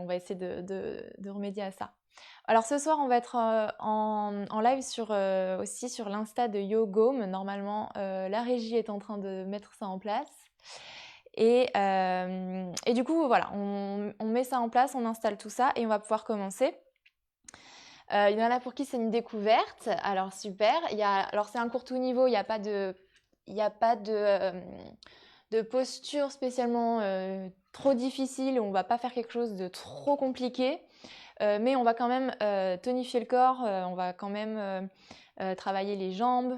va essayer de remédier à ça. Alors ce soir, on va être en live aussi sur l'Insta de YoGome. Normalement, la régie est en train de mettre ça en place. Et du coup, voilà, on met ça en place, on installe tout ça et on va pouvoir commencer. Il y en a pour qui c'est une découverte, alors super. Alors c'est un cours tout niveau, il n'y a pas de posture spécialement trop difficile, on ne va pas faire quelque chose de trop compliqué, mais on va quand même tonifier le corps, on va quand même travailler les jambes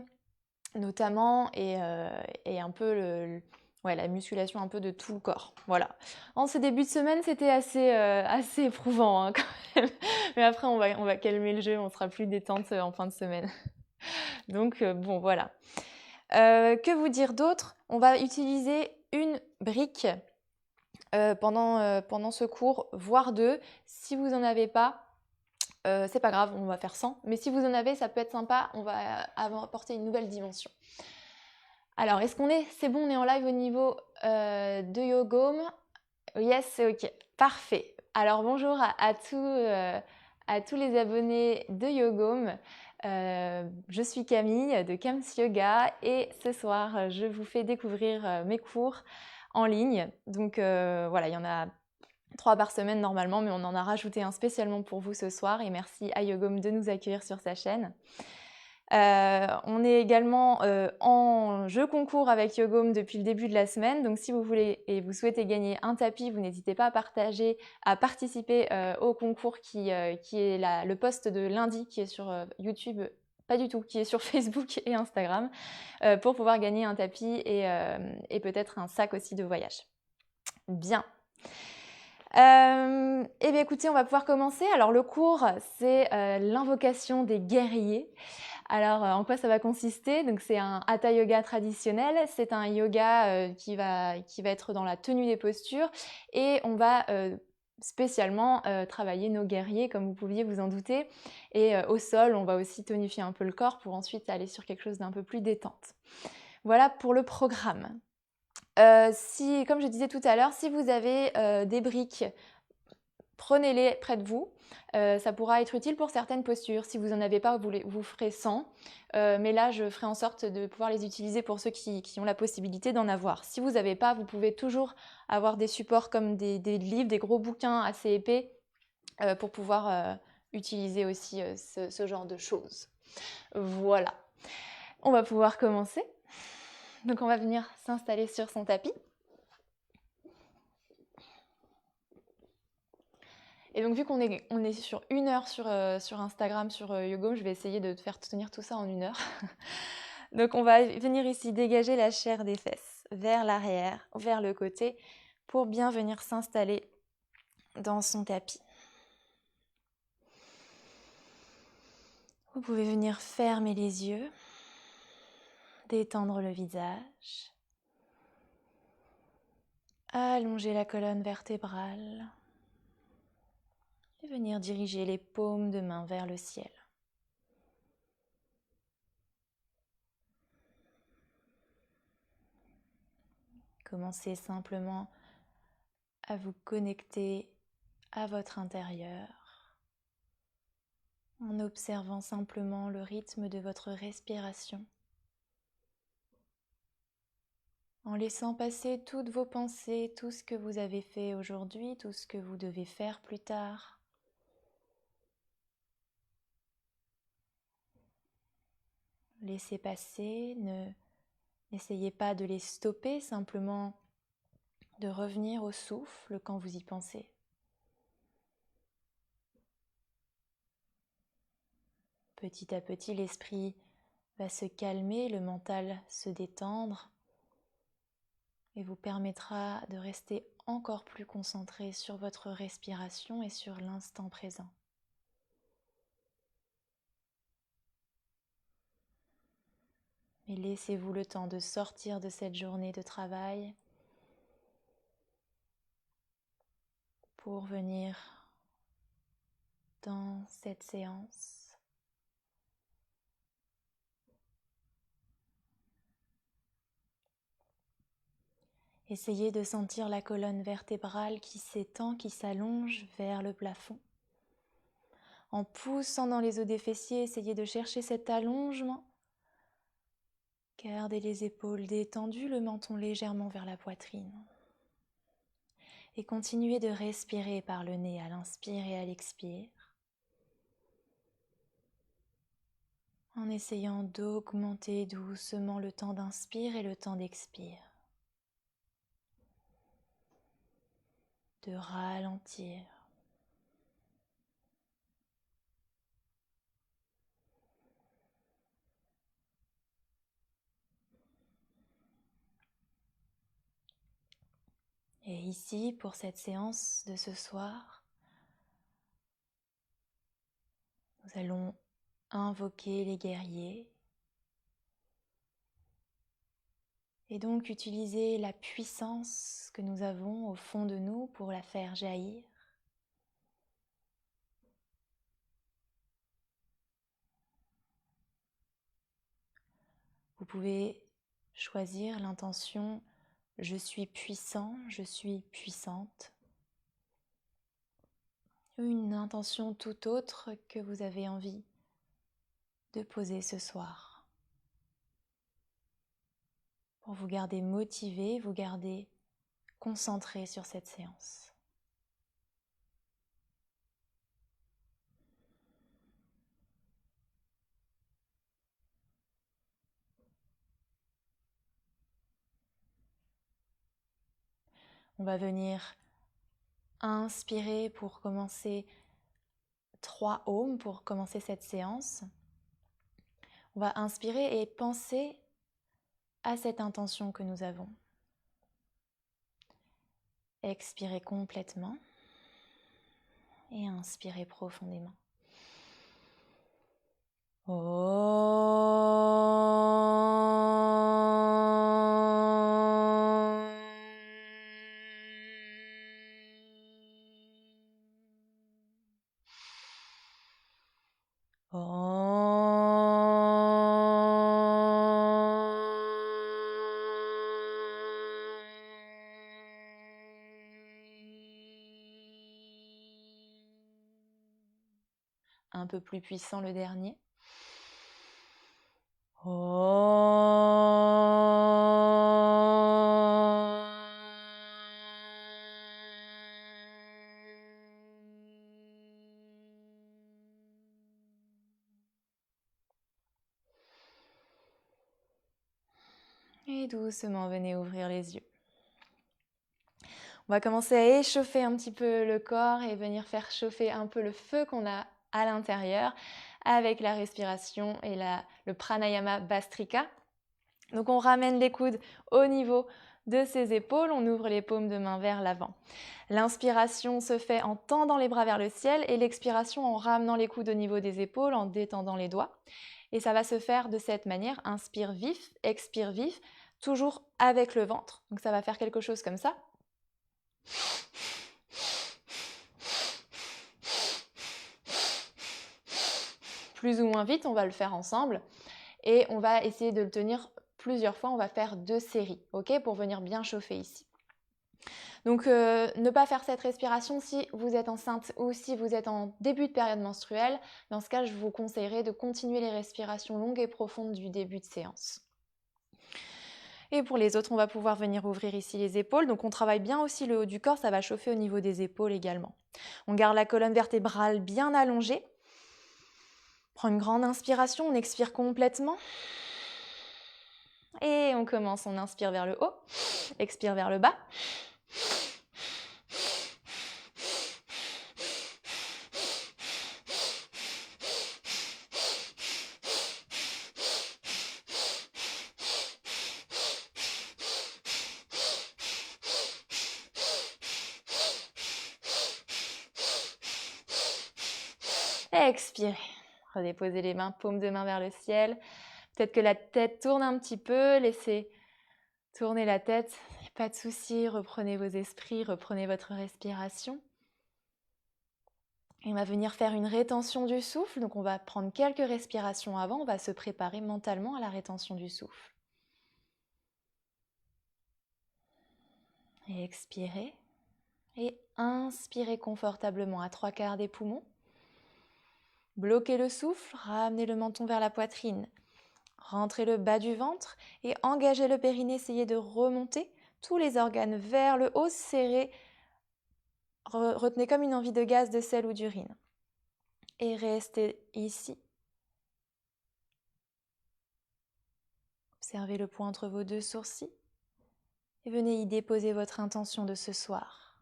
notamment et un peu la musculation un peu de tout le corps. Voilà. En ce début de semaine, c'était assez éprouvant hein, quand même. Mais après, on va calmer le jeu, on sera plus détente en fin de semaine. Donc bon, voilà. Que vous dire d'autre? On va utiliser une brique pendant ce cours, voire deux. Si vous n'en avez pas, c'est pas grave, on va faire 100. Mais si vous en avez, ça peut être sympa, on va apporter une nouvelle dimension. Alors, c'est bon, on est en live au niveau de YoGome. Yes, c'est ok, parfait. Alors bonjour à tous les abonnés de YoGome. Je suis Camille de Kams Yoga et ce soir, je vous fais découvrir mes cours en ligne. Donc voilà, il y en a 3 par semaine normalement, mais on en a rajouté un spécialement pour vous ce soir et merci à YoGome de nous accueillir sur sa chaîne. On est également en jeu concours avec YoGome depuis le début de la semaine. Donc si vous voulez et vous souhaitez gagner un tapis, vous n'hésitez pas à participer au concours qui est le post de lundi qui est sur YouTube, pas du tout, qui est sur Facebook et Instagram, pour pouvoir gagner un tapis et peut-être un sac aussi de voyage. Bien. Eh bien écoutez, on va pouvoir commencer. Alors le cours, c'est l'invocation des guerriers. Alors, en quoi ça va consister? Donc, c'est un Hatha Yoga traditionnel. C'est un yoga qui va être dans la tenue des postures. Et on va spécialement travailler nos guerriers, comme vous pouviez vous en douter. Et au sol, on va aussi tonifier un peu le corps pour ensuite aller sur quelque chose d'un peu plus détente. Voilà pour le programme. Comme je disais tout à l'heure, si vous avez des briques, prenez-les près de vous. Ça pourra être utile pour certaines postures. Si vous n'en avez pas, vous ferez 100. Mais là, je ferai en sorte de pouvoir les utiliser pour ceux qui ont la possibilité d'en avoir. Si vous n'avez pas, vous pouvez toujours avoir des supports comme des livres, des gros bouquins assez épais pour pouvoir utiliser aussi ce genre de choses. Voilà. On va pouvoir commencer. Donc on va venir s'installer sur son tapis. Et donc vu qu'on est sur 1 heure sur Instagram, sur YoGome, je vais essayer de faire tenir tout ça en 1 heure. Donc on va venir ici dégager la chair des fesses vers l'arrière, vers le côté, pour bien venir s'installer dans son tapis. Vous pouvez venir fermer les yeux, détendre le visage, allonger la colonne vertébrale et venir diriger les paumes de main vers le ciel. Commencez simplement à vous connecter à votre intérieur en observant simplement le rythme de votre respiration, en laissant passer toutes vos pensées, tout ce que vous avez fait aujourd'hui, tout ce que vous devez faire plus tard. Laissez passer, n'essayez pas de les stopper, simplement de revenir au souffle quand vous y pensez. Petit à petit, l'esprit va se calmer, le mental se détendre et vous permettra de rester encore plus concentré sur votre respiration et sur l'instant présent. Et laissez-vous le temps de sortir de cette journée de travail pour venir dans cette séance Essayez de sentir la colonne vertébrale qui s'étend, qui s'allonge vers le plafond. En poussant dans les os des fessiers, essayez de chercher cet allongement. Gardez les épaules détendues, le menton légèrement vers la poitrine. Et continuez de respirer par le nez à l'inspire et à l'expire, en essayant d'augmenter doucement le temps d'inspire et le temps d'expire. De ralentir. Et ici, pour cette séance de ce soir, nous allons invoquer les guerriers et donc utiliser la puissance que nous avons au fond de nous pour la faire jaillir. Vous pouvez choisir l'intention « Je suis puissant, je suis puissante » ou une intention tout autre que vous avez envie de poser ce soir. Pour vous garder motivé, vous garder concentré sur cette séance. On va venir inspirer pour commencer 3 ohms pour commencer cette séance. On va inspirer et penser à cette intention que nous avons. Expirez complètement et inspirez profondément. Un peu plus puissant le dernier. Et doucement, venez ouvrir les yeux. On va commencer à échauffer un petit peu le corps et venir faire chauffer un peu le feu qu'on a à l'intérieur avec la respiration et le pranayama Bhastrika. Donc on ramène les coudes au niveau de ses épaules, on ouvre les paumes de main vers l'avant. L'inspiration se fait en tendant les bras vers le ciel et l'expiration en ramenant les coudes au niveau des épaules, en détendant les doigts. Et ça va se faire de cette manière, inspire vif, expire vif, toujours avec le ventre. Donc ça va faire quelque chose comme ça. Plus ou moins vite, on va le faire ensemble et on va essayer de le tenir plusieurs fois. On va faire 2 séries, ok, pour venir bien chauffer ici. Donc ne pas faire cette respiration si vous êtes enceinte ou si vous êtes en début de période menstruelle. Dans ce cas, je vous conseillerais de continuer les respirations longues et profondes du début de séance. Et pour les autres, on va pouvoir venir ouvrir ici les épaules. Donc on travaille bien aussi le haut du corps, ça va chauffer au niveau des épaules également. On garde la colonne vertébrale bien allongée. Prends une grande inspiration, on expire complètement. Et on commence, on inspire vers le haut, expire vers le bas. Expirez. Redéposez les mains, paumes de main vers le ciel. Peut-être que la tête tourne un petit peu. Laissez tourner la tête. Pas de souci. Reprenez vos esprits, reprenez votre respiration. Et on va venir faire une rétention du souffle. Donc on va prendre quelques respirations avant. On va se préparer mentalement à la rétention du souffle. Et expirez. Et inspirez confortablement à 3/4 des poumons. Bloquez le souffle, ramenez le menton vers la poitrine. Rentrez le bas du ventre et engagez le périnée. Essayez de remonter tous les organes vers le haut, serrez. Retenez comme une envie de gaz, de sel ou d'urine. Et restez ici. Observez le point entre vos 2 sourcils. Et venez y déposer votre intention de ce soir.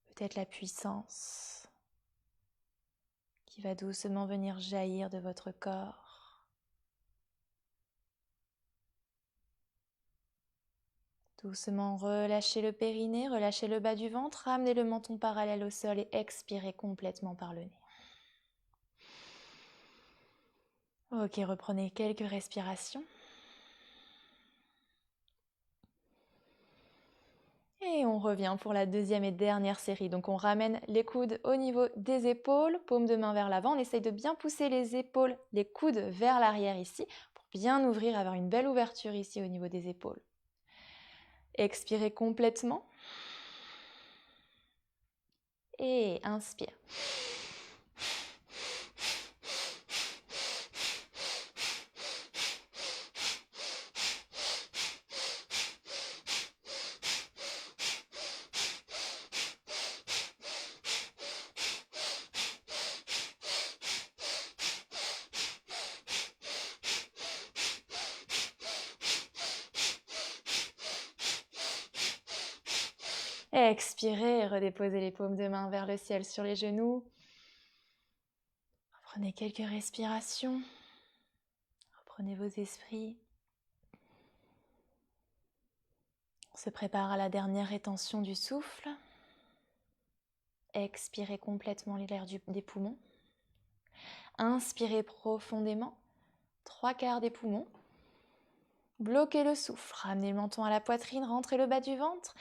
Peut-être la puissance qui va doucement venir jaillir de votre corps. Doucement relâchez le périnée, relâchez le bas du ventre, ramenez le menton parallèle au sol et expirez complètement par le nez. Ok, reprenez quelques respirations. Et on revient pour la deuxième et dernière série. Donc on ramène les coudes au niveau des épaules, paume de main vers l'avant. On essaye de bien pousser les épaules, les coudes vers l'arrière ici, pour bien ouvrir, avoir une belle ouverture ici au niveau des épaules. Expirez complètement. Et inspire. Expirez et redéposez les paumes de main vers le ciel sur les genoux. Prenez quelques respirations. Reprenez vos esprits. On se prépare à la dernière rétention du souffle. Expirez complètement l'air des poumons. Inspirez profondément, 3/4 des poumons. Bloquez le souffle, ramenez le menton à la poitrine, rentrez le bas du ventre.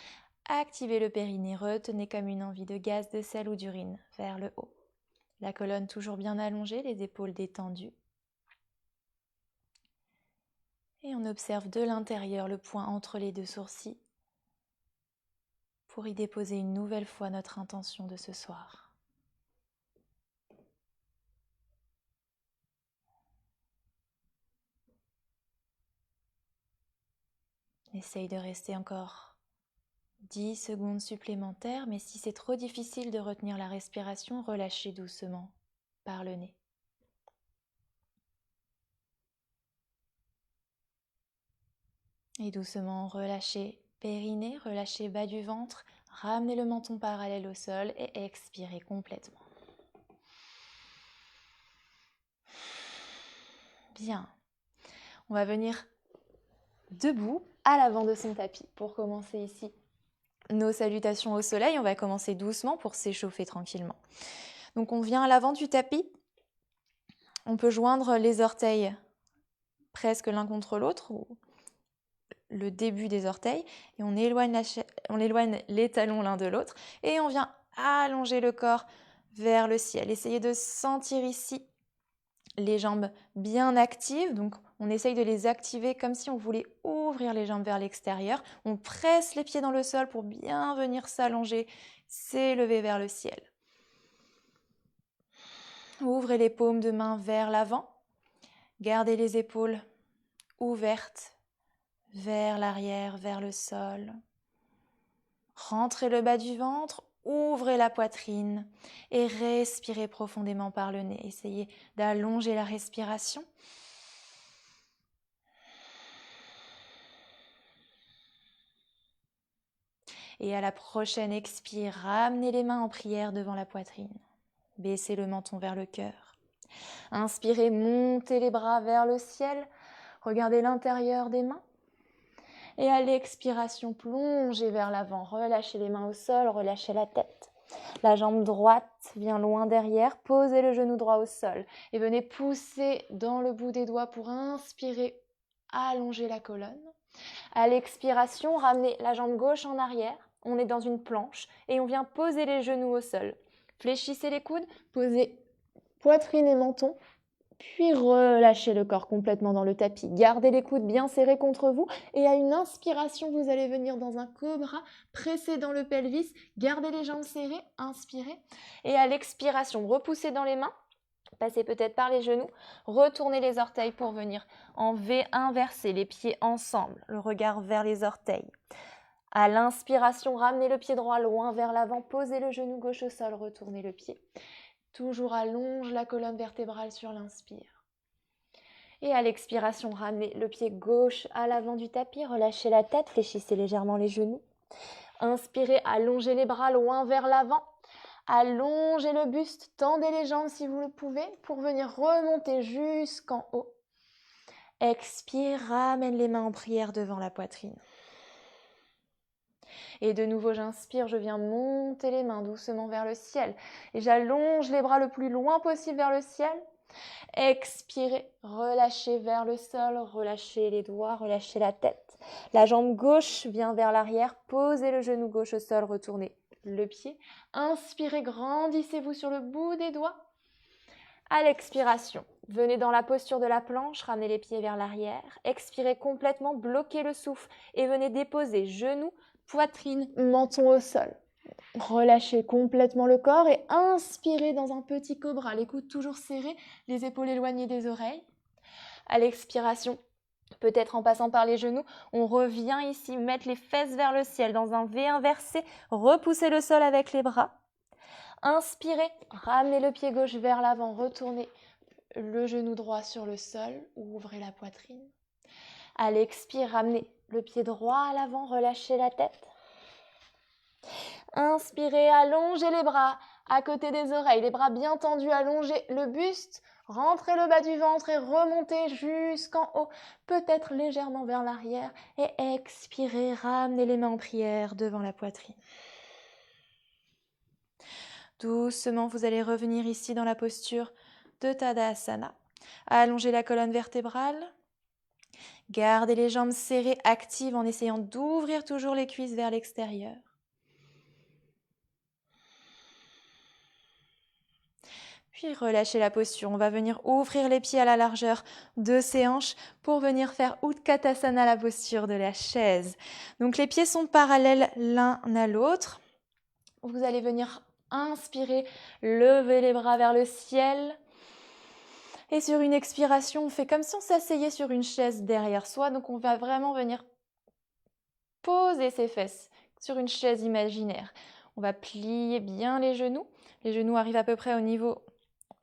Activez le périnée, retenez comme une envie de gaz, de sel ou d'urine vers le haut. La colonne toujours bien allongée, les épaules détendues. Et on observe de l'intérieur le point entre les 2 sourcils pour y déposer une nouvelle fois notre intention de ce soir. Essaye de rester encore 10 secondes supplémentaires, mais si c'est trop difficile de retenir la respiration, relâchez doucement par le nez. Et doucement relâchez périnée, relâchez bas du ventre, ramenez le menton parallèle au sol et expirez complètement. Bien. On va venir debout à l'avant de son tapis pour commencer ici nos salutations au soleil. On va commencer doucement pour s'échauffer tranquillement. Donc on vient à l'avant du tapis. On peut joindre les orteils presque l'un contre l'autre, ou le début des orteils, et on éloigne les talons l'un de l'autre, et on vient allonger le corps vers le ciel. Essayez de sentir ici les jambes bien actives, donc on essaye de les activer comme si on voulait ouvrir les jambes vers l'extérieur. On presse les pieds dans le sol pour bien venir s'allonger, s'élever vers le ciel. Ouvrez les paumes de main vers l'avant. Gardez les épaules ouvertes vers l'arrière, vers le sol. Rentrez le bas du ventre, ouvrez la poitrine et respirez profondément par le nez. Essayez d'allonger la respiration. Et à la prochaine expire, ramenez les mains en prière devant la poitrine. Baissez le menton vers le cœur. Inspirez, montez les bras vers le ciel. Regardez l'intérieur des mains. Et à l'expiration, plongez vers l'avant. Relâchez les mains au sol, relâchez la tête. La jambe droite vient loin derrière. Posez le genou droit au sol. Et venez pousser dans le bout des doigts pour inspirer, allonger la colonne. À l'expiration, ramenez la jambe gauche en arrière. On est dans une planche et on vient poser les genoux au sol. Fléchissez les coudes, posez poitrine et menton. Puis relâchez le corps complètement dans le tapis. Gardez les coudes bien serrés contre vous. Et à une inspiration, vous allez venir dans un cobra, presser dans le pelvis. Gardez les jambes serrées, inspirez. Et à l'expiration, repoussez dans les mains. Passez peut-être par les genoux. Retournez les orteils pour venir en V inversé, les pieds ensemble, le regard vers les orteils. À l'inspiration, ramenez le pied droit loin vers l'avant. Posez le genou gauche au sol, retournez le pied. Toujours allonge la colonne vertébrale sur l'inspire. Et à l'expiration, ramenez le pied gauche à l'avant du tapis, relâchez la tête, fléchissez légèrement les genoux. Inspirez, allongez les bras loin vers l'avant. Allongez le buste, tendez les jambes si vous le pouvez pour venir remonter jusqu'en haut. Expire, ramène les mains en prière devant la poitrine. Et de nouveau, j'inspire, je viens monter les mains doucement vers le ciel. Et j'allonge les bras le plus loin possible vers le ciel. Expirez, relâchez vers le sol, relâchez les doigts, relâchez la tête. La jambe gauche vient vers l'arrière, posez le genou gauche au sol, retournez le pied. Inspirez, grandissez-vous sur le bout des doigts. À l'expiration, venez dans la posture de la planche, ramenez les pieds vers l'arrière. Expirez complètement, bloquez le souffle et venez déposer genoux, poitrine, menton au sol. Relâchez complètement le corps et inspirez dans un petit cobra, les coudes toujours serrés, les épaules éloignées des oreilles. À l'expiration, peut-être en passant par les genoux, on revient ici, mettre les fesses vers le ciel dans un V inversé, repoussez le sol avec les bras. Inspirez, ramenez le pied gauche vers l'avant, retournez le genou droit sur le sol, ouvrez la poitrine. À l'expire, ramenez le pied droit à l'avant, relâchez la tête. Inspirez, allongez les bras à côté des oreilles, les bras bien tendus, allongez le buste, rentrez le bas du ventre et remontez jusqu'en haut, peut-être légèrement vers l'arrière. Et expirez, ramenez les mains en prière devant la poitrine. Doucement, vous allez revenir ici dans la posture de Tadasana. Allongez la colonne vertébrale. Gardez les jambes serrées, actives en essayant d'ouvrir toujours les cuisses vers l'extérieur. Puis relâchez la posture. On va venir ouvrir les pieds à la largeur de ses hanches pour venir faire Utkatasana, la posture de la chaise. Donc les pieds sont parallèles l'un à l'autre. Vous allez venir inspirer, lever les bras vers le ciel. Et sur une expiration, on fait comme si on s'asseyait sur une chaise derrière soi. Donc on va vraiment venir poser ses fesses sur une chaise imaginaire. On va plier bien les genoux. Les genoux arrivent à peu près au niveau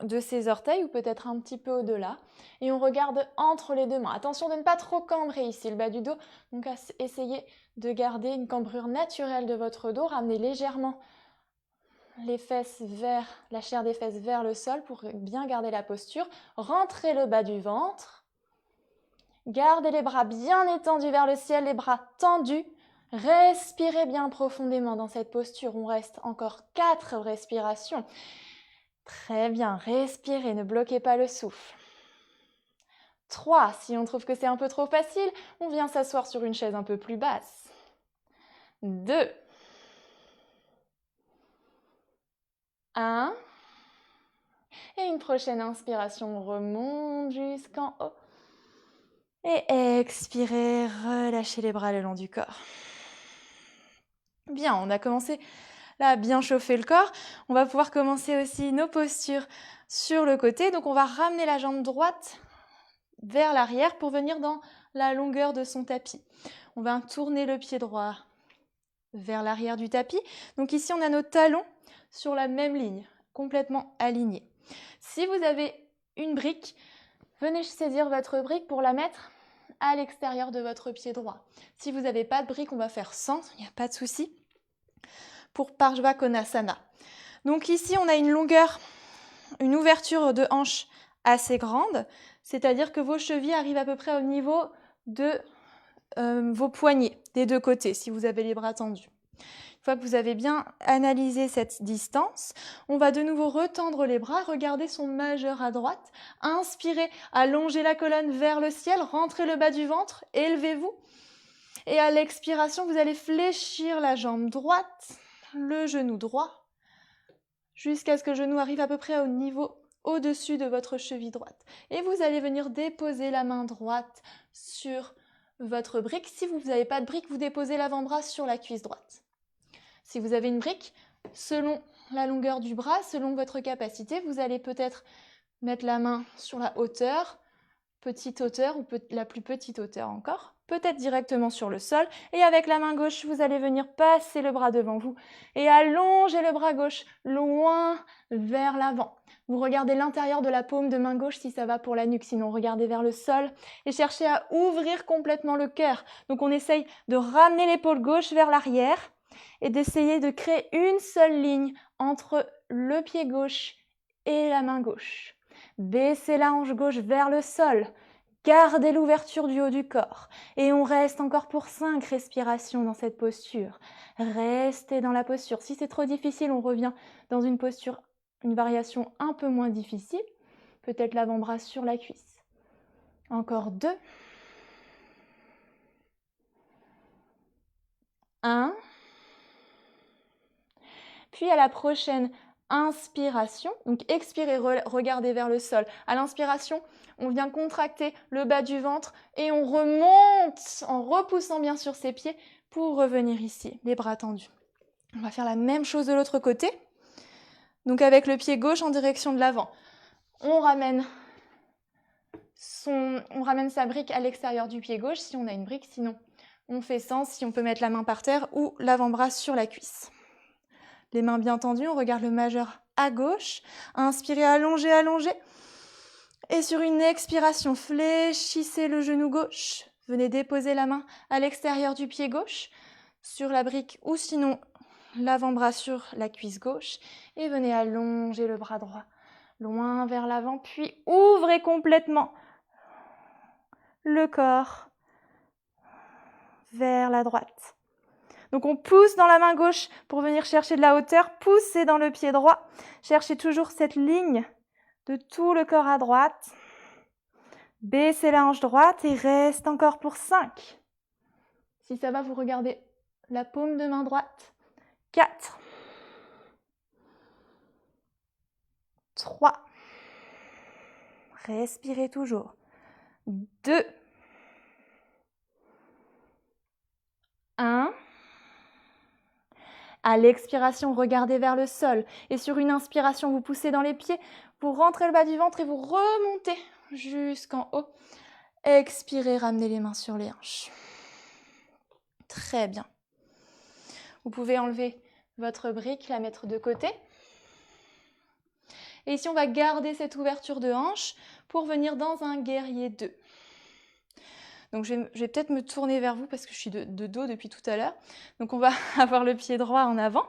de ses orteils ou peut-être un petit peu au-delà. Et on regarde entre les deux mains. Attention de ne pas trop cambrer ici le bas du dos. Donc essayez de garder une cambrure naturelle de votre dos. Ramenez légèrement les fesses vers la chair des fesses vers le sol pour bien garder la posture. Rentrez le bas du ventre. Gardez les bras bien étendus vers le ciel, les bras tendus. Respirez bien profondément dans cette posture. On reste encore 4 respirations. Très bien, respirez, ne bloquez pas le souffle. 3, si on trouve que c'est un peu trop facile, on vient s'asseoir sur une chaise un peu plus basse. 2. 1. Et une prochaine inspiration, on remonte jusqu'en haut. Et expirez, relâchez les bras le long du corps. Bien, on a commencé là à bien chauffer le corps. On va pouvoir commencer aussi nos postures sur le côté. Donc on va ramener la jambe droite vers l'arrière pour venir dans la longueur de son tapis. On va tourner le pied droit vers l'arrière du tapis. Donc ici, on a nos talons sur la même ligne, complètement alignés. Si vous avez une brique, venez saisir votre brique pour la mettre à l'extérieur de votre pied droit. Si vous n'avez pas de brique, on va faire sans, il n'y a pas de souci, pour Parshva Konasana. Donc ici, on a une longueur, une ouverture de hanche assez grande, c'est-à-dire que vos chevilles arrivent à peu près au niveau de vos poignets des deux côtés, si vous avez les bras tendus. Une fois que vous avez bien analysé cette distance, on va de nouveau retendre les bras, regarder son majeur à droite, inspirez, allongez la colonne vers le ciel, rentrez le bas du ventre, élevez-vous. Et à l'expiration, vous allez fléchir la jambe droite, le genou droit, jusqu'à ce que le genou arrive à peu près au niveau au-dessus de votre cheville droite. Et vous allez venir déposer la main droite sur votre brique. Si vous n'avez pas de brique, vous déposez l'avant-bras sur la cuisse droite. Si vous avez une brique, selon la longueur du bras, selon votre capacité, vous allez peut-être mettre la main sur la hauteur, petite hauteur ou la plus petite hauteur encore, peut-être directement sur le sol. Et avec la main gauche, vous allez venir passer le bras devant vous et allonger le bras gauche loin vers l'avant. Vous regardez l'intérieur de la paume de main gauche si ça va pour la nuque, sinon regardez vers le sol et cherchez à ouvrir complètement le cœur. Donc on essaye de ramener l'épaule gauche vers l'arrière et d'essayer de créer une seule ligne entre le pied gauche et la main gauche. Baissez la hanche gauche vers le sol. Gardez l'ouverture du haut du corps. Et on reste encore pour 5 respirations dans cette posture. Restez dans la posture. Si c'est trop difficile, on revient dans une posture, une variation un peu moins difficile. Peut-être l'avant-bras sur la cuisse. Encore 2. 1. Puis à la prochaine inspiration, donc expirez, regardez vers le sol. À l'inspiration, on vient contracter le bas du ventre et on remonte en repoussant bien sûr ses pieds pour revenir ici, les bras tendus. On va faire la même chose de l'autre côté. Donc avec le pied gauche en direction de l'avant. On ramène sa brique à l'extérieur du pied gauche si on a une brique, sinon on fait sans, si on peut mettre la main par terre ou l'avant-bras sur la cuisse. Les mains bien tendues, on regarde le majeur à gauche. Inspirez, allongez, allongez. Et sur une expiration, fléchissez le genou gauche. Venez déposer la main à l'extérieur du pied gauche, sur la brique ou sinon l'avant-bras sur la cuisse gauche. Et venez allonger le bras droit, loin vers l'avant. Puis ouvrez complètement le corps vers la droite. Donc on pousse dans la main gauche pour venir chercher de la hauteur, poussez dans le pied droit, cherchez toujours cette ligne de tout le corps à droite. Baissez la hanche droite et reste encore pour 5. Si ça va, vous regardez la paume de main droite. 4. 3. Respirez toujours. 2. 1. À l'expiration, regardez vers le sol. Et sur une inspiration, vous poussez dans les pieds, vous rentrez le bas du ventre et vous remontez jusqu'en haut. Expirez, ramenez les mains sur les hanches. Très bien. Vous pouvez enlever votre brique, la mettre de côté. Et ici, on va garder cette ouverture de hanche pour venir dans un guerrier 2. Donc, je vais peut-être me tourner vers vous parce que je suis de dos depuis tout à l'heure. Donc, on va avoir le pied droit en avant.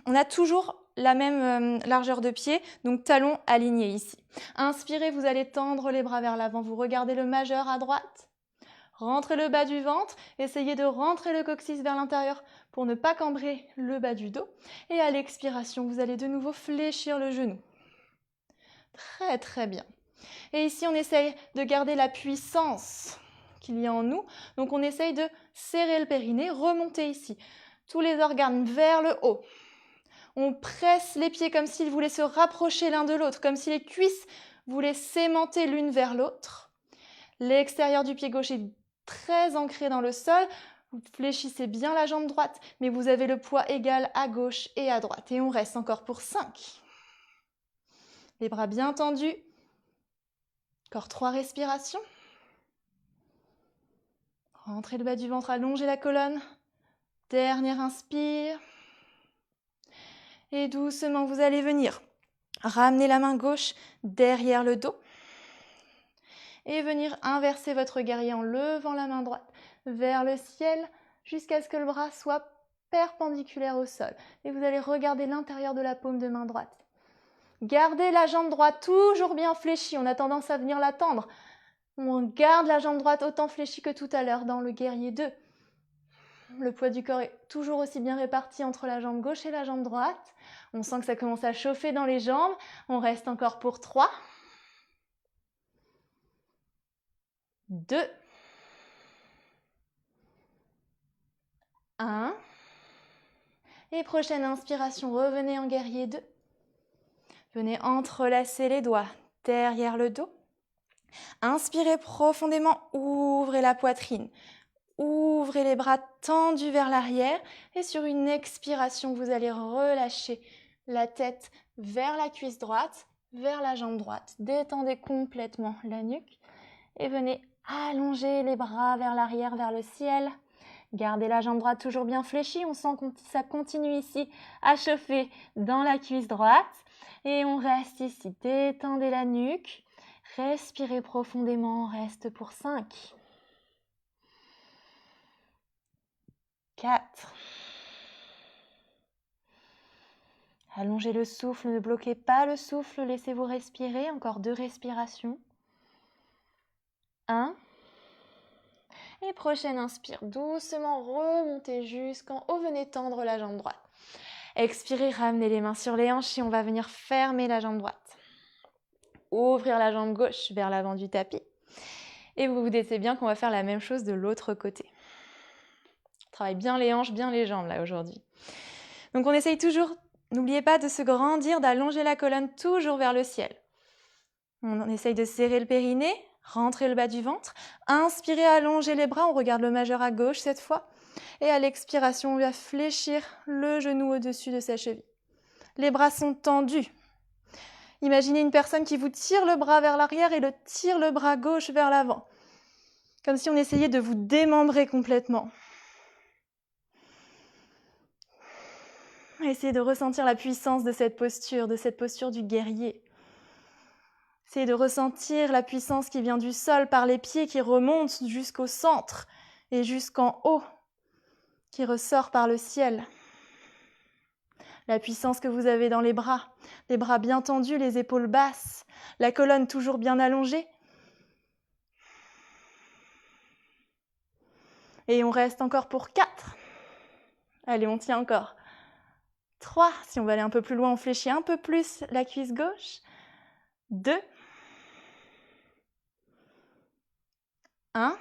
On a toujours la même largeur de pied, donc talons alignés ici. Inspirez, vous allez tendre les bras vers l'avant. Vous regardez le majeur à droite. Rentrez le bas du ventre. Essayez de rentrer le coccyx vers l'intérieur pour ne pas cambrer le bas du dos. Et à l'expiration, vous allez de nouveau fléchir le genou. Très, très bien. Et ici, on essaye de garder la puissance qu'il y a en nous. Donc, on essaye de serrer le périnée, remonter ici. Tous les organes vers le haut. On presse les pieds comme s'ils voulaient se rapprocher l'un de l'autre, comme si les cuisses voulaient s'aimanter l'une vers l'autre. L'extérieur du pied gauche est très ancré dans le sol. Vous fléchissez bien la jambe droite, mais vous avez le poids égal à gauche et à droite. Et on reste encore pour 5. Les bras bien tendus. Encore 3 respirations. Rentrez le bas du ventre, allongez la colonne. Dernière inspire. Et doucement, vous allez venir ramener la main gauche derrière le dos. Et venir inverser votre guerrier en levant la main droite vers le ciel jusqu'à ce que le bras soit perpendiculaire au sol. Et vous allez regarder l'intérieur de la paume de main droite. Gardez la jambe droite toujours bien fléchie. On a tendance à venir la tendre. On garde la jambe droite autant fléchie que tout à l'heure dans le guerrier 2. Le poids du corps est toujours aussi bien réparti entre la jambe gauche et la jambe droite. On sent que ça commence à chauffer dans les jambes. On reste encore pour 3. 2. 1. Et prochaine inspiration, revenez en guerrier 2. Venez entrelacer les doigts derrière le dos. Inspirez profondément, ouvrez la poitrine. Ouvrez les bras tendus vers l'arrière et sur une expiration, vous allez relâcher la tête vers la cuisse droite, vers la jambe droite. Détendez complètement la nuque et venez allonger les bras vers l'arrière, vers le ciel. Gardez la jambe droite toujours bien fléchie. On sent que ça continue ici à chauffer dans la cuisse droite. Et on reste ici. Détendez la nuque. Respirez profondément. On reste pour 5. 4. Allongez le souffle. Ne bloquez pas le souffle. Laissez-vous respirer. Encore 2 respirations. 1. Et prochaine inspire, doucement remontez jusqu'en haut, venez tendre la jambe droite. Expirez, ramenez les mains sur les hanches et on va venir fermer la jambe droite. Ouvrir la jambe gauche vers l'avant du tapis. Et vous vous doutez bien qu'on va faire la même chose de l'autre côté. On travaille bien les hanches, bien les jambes là aujourd'hui. Donc on essaye toujours, n'oubliez pas de se grandir, d'allonger la colonne toujours vers le ciel. On essaye de serrer le périnée. Rentrez le bas du ventre. Inspirez, allongez les bras. On regarde le majeur à gauche cette fois. Et à l'expiration, on va fléchir le genou au-dessus de sa cheville. Les bras sont tendus. Imaginez une personne qui vous tire le bras vers l'arrière et tire le bras gauche vers l'avant. Comme si on essayait de vous démembrer complètement. Essayez de ressentir la puissance de cette posture du guerrier. Essayez de ressentir la puissance qui vient du sol par les pieds qui remonte jusqu'au centre et jusqu'en haut, qui ressort par le ciel. La puissance que vous avez dans les bras bien tendus, les épaules basses, la colonne toujours bien allongée. Et on reste encore pour 4. Allez, on tient encore. 3, si on va aller un peu plus loin, on fléchit un peu plus la cuisse gauche. 2. 1.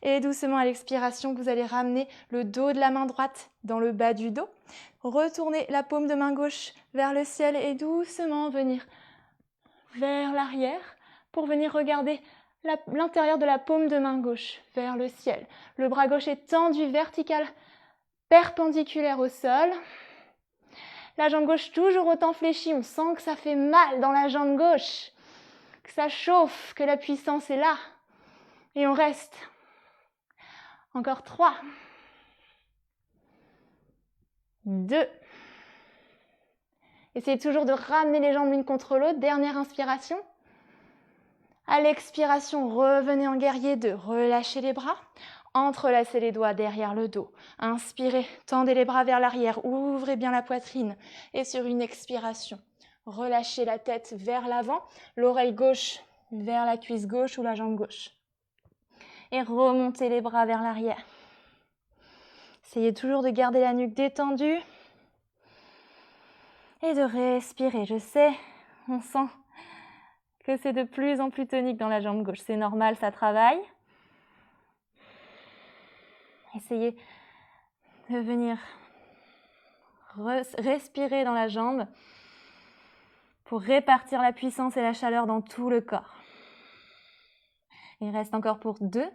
Et doucement à l'expiration, vous allez ramener le dos de la main droite dans le bas du dos. Retournez la paume de main gauche vers le ciel et doucement venir vers l'arrière pour venir regarder l'intérieur de la paume de main gauche vers le ciel. Le bras gauche est tendu, vertical, perpendiculaire au sol. La jambe gauche toujours autant fléchie. On sent que ça fait mal dans la jambe gauche. Que ça chauffe, que la puissance est là. Et on reste. Encore 3. 2. Essayez toujours de ramener les jambes l'une contre l'autre. Dernière inspiration. À l'expiration, revenez en guerrier 2. Relâchez les bras. Entrelacez les doigts derrière le dos. Inspirez, tendez les bras vers l'arrière. Ouvrez bien la poitrine. Et sur une expiration, relâchez la tête vers l'avant, l'oreille gauche vers la cuisse gauche ou la jambe gauche. Et remontez les bras vers l'arrière. Essayez toujours de garder la nuque détendue. Et de respirer. Je sais, on sent que c'est de plus en plus tonique dans la jambe gauche. C'est normal, ça travaille. Essayez de venir respirer dans la jambe pour répartir la puissance et la chaleur dans tout le corps. Il reste encore pour 2.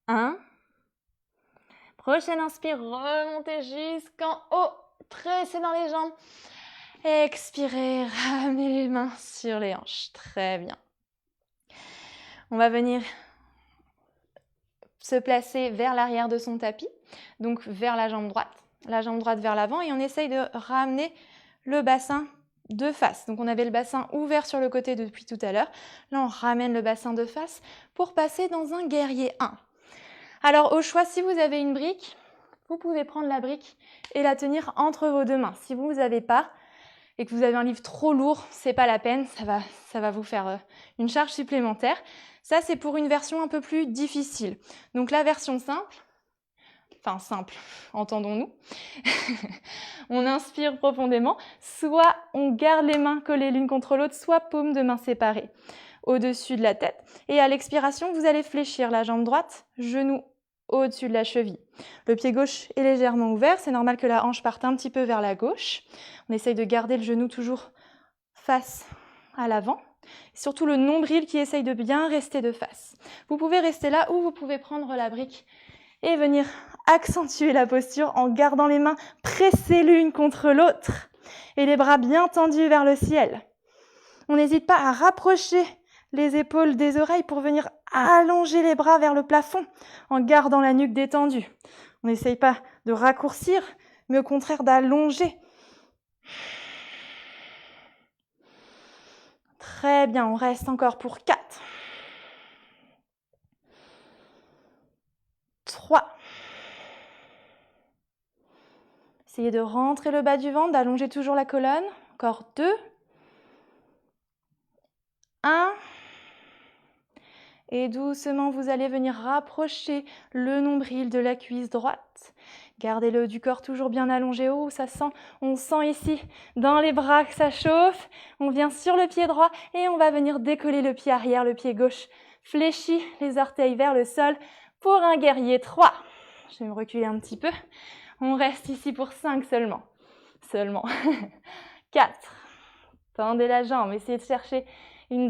1. Prochaine inspire, remontez jusqu'en haut. Tressez dans les jambes. Expirez, ramenez les mains sur les hanches. Très bien. On va venir se placer vers l'arrière de son tapis, donc vers la jambe droite vers l'avant, et on essaye de ramener le bassin de face. Donc on avait le bassin ouvert sur le côté depuis tout à l'heure. Là, on ramène le bassin de face pour passer dans un guerrier 1. Alors au choix, si vous avez une brique, vous pouvez prendre la brique et la tenir entre vos 2 mains. Si vous n'avez pas et que vous avez un livre trop lourd, c'est pas la peine, ça va vous faire une charge supplémentaire. Ça, c'est pour une version un peu plus difficile. Donc la version simple, entendons-nous. On inspire profondément, soit on garde les mains collées l'une contre l'autre, soit paumes de main séparées au-dessus de la tête. Et à l'expiration, vous allez fléchir la jambe droite, genou au-dessus de la cheville. Le pied gauche est légèrement ouvert, c'est normal que la hanche parte un petit peu vers la gauche. On essaye de garder le genou toujours face à l'avant. Surtout le nombril qui essaye de bien rester de face. Vous pouvez rester là ou vous pouvez prendre la brique et venir accentuer la posture en gardant les mains pressées l'une contre l'autre et les bras bien tendus vers le ciel. On n'hésite pas à rapprocher les épaules des oreilles pour venir allonger les bras vers le plafond en gardant la nuque détendue. On n'essaye pas de raccourcir, mais au contraire d'allonger. Très bien, on reste encore pour 4. 3. Essayez de rentrer le bas du ventre, d'allonger toujours la colonne. Encore 2. 1. Et doucement, vous allez venir rapprocher le nombril de la cuisse droite. Gardez le haut du corps toujours bien allongé. Oh, ça sent, on sent ici dans les bras que ça chauffe. On vient sur le pied droit et on va venir décoller le pied arrière, le pied gauche fléchi, les orteils vers le sol pour un guerrier 3. Je vais me reculer un petit peu. On reste ici pour 5 seulement. 4. Tendez la jambe, essayez de chercher une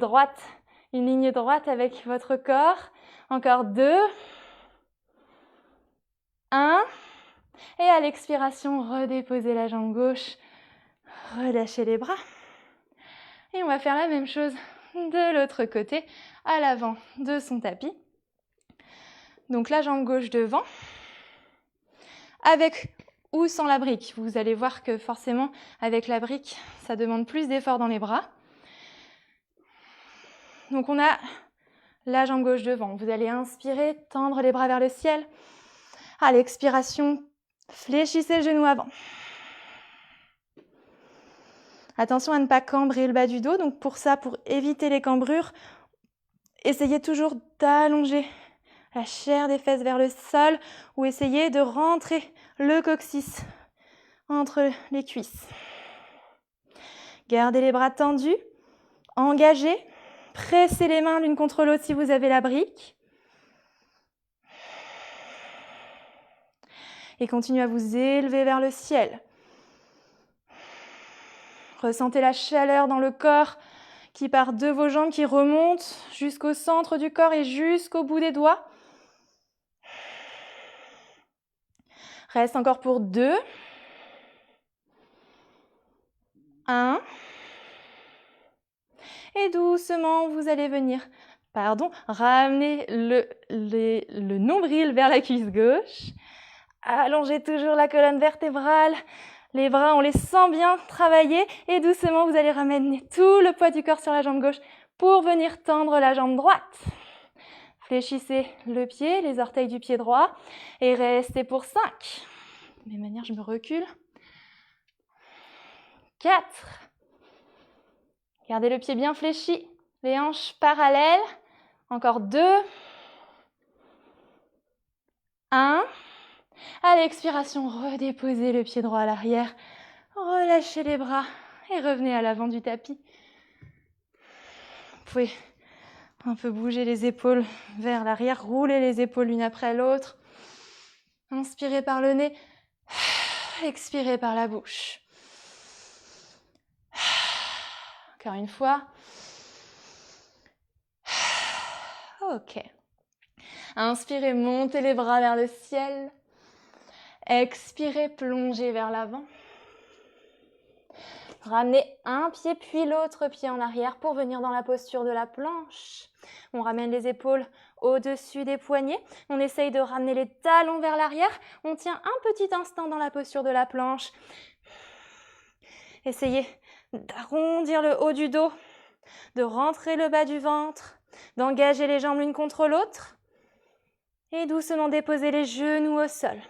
ligne droite avec votre corps. Encore 2. 1. Et à l'expiration, redéposez la jambe gauche. Relâchez les bras. Et on va faire la même chose de l'autre côté, à l'avant de son tapis. Donc la jambe gauche devant. Avec ou sans la brique. Vous allez voir que forcément, avec la brique, ça demande plus d'effort dans les bras. Donc on a la jambe gauche devant. Vous allez inspirer, tendre les bras vers le ciel. À l'expiration, fléchissez le genou avant. Attention à ne pas cambrer le bas du dos. Donc pour ça, pour éviter les cambrures, essayez toujours d'allonger la chair des fesses vers le sol ou essayez de rentrer le coccyx entre les cuisses. Gardez les bras tendus, engagés. Pressez les mains l'une contre l'autre si vous avez la brique. Et continuez à vous élever vers le ciel. Ressentez la chaleur dans le corps qui part de vos jambes, qui remonte jusqu'au centre du corps et jusqu'au bout des doigts. Reste encore pour 2. 1. Et doucement, vous allez venir, ramener le nombril vers la cuisse gauche. Allongez toujours la colonne vertébrale. Les bras, on les sent bien travailler. Et doucement, vous allez ramener tout le poids du corps sur la jambe gauche pour venir tendre la jambe droite. Fléchissez le pied, les orteils du pied droit. Et restez pour 5. De même manière, je me recule. 4. Gardez le pied bien fléchi, les hanches parallèles. Encore 2. 1. À l'expiration, redéposez le pied droit à l'arrière. Relâchez les bras et revenez à l'avant du tapis. Vous pouvez un peu bouger les épaules vers l'arrière, rouler les épaules l'une après l'autre. Inspirez par le nez, expirez par la bouche. Encore une fois. Ok. Inspirez, montez les bras vers le ciel. Expirez, plongez vers l'avant. Ramenez un pied puis l'autre pied en arrière pour venir dans la posture de la planche. On ramène les épaules au-dessus des poignets. On essaye de ramener les talons vers l'arrière. On tient un petit instant dans la posture de la planche. Essayez d'arrondir le haut du dos, de rentrer le bas du ventre, d'engager les jambes l'une contre l'autre et doucement déposer les genoux au sol.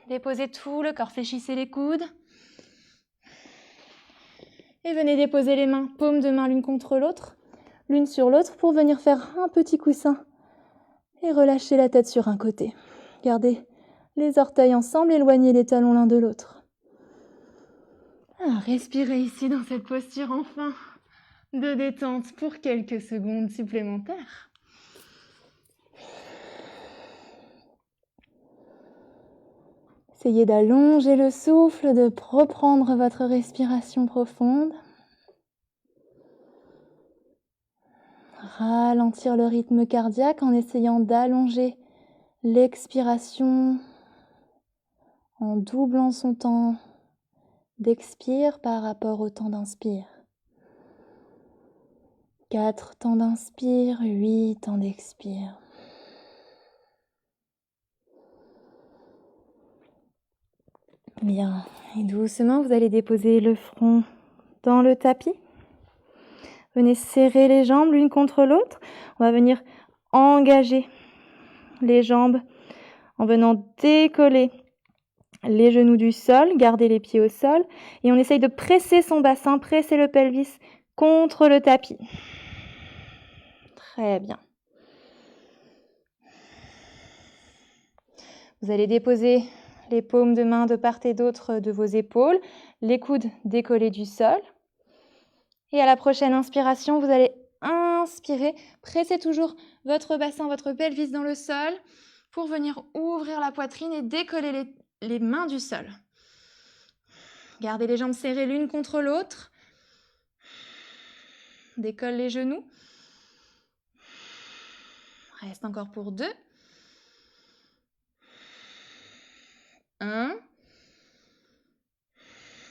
Déposez tout le corps, fléchissez les coudes et venez déposer les mains, paumes de main l'une contre l'autre, l'une sur l'autre pour venir faire un petit coussin et relâcher la tête sur un côté. Gardez les orteils ensemble, éloignez les talons l'un de l'autre. Respirez ici dans cette posture enfin de détente pour quelques secondes supplémentaires. Essayez d'allonger le souffle, de reprendre votre respiration profonde. Ralentir le rythme cardiaque en essayant d'allonger l'expiration, en doublant son temps d'expire par rapport au temps d'inspire. 4 temps d'inspire, 8 temps d'expire. Bien, et doucement, vous allez déposer le front dans le tapis. Venez serrer les jambes l'une contre l'autre. On va venir engager les jambes en venant décoller les genoux du sol, garder les pieds au sol. Et on essaye de presser son bassin, presser le pelvis contre le tapis. Très bien. Vous allez déposer les paumes de main de part et d'autre de vos épaules, les coudes décollés du sol. Et à la prochaine inspiration, vous allez inspirer, pressez toujours votre bassin, votre pelvis dans le sol pour venir ouvrir la poitrine et décoller les mains du sol. Gardez les jambes serrées l'une contre l'autre. Décolle les genoux. Reste encore pour 2. 1.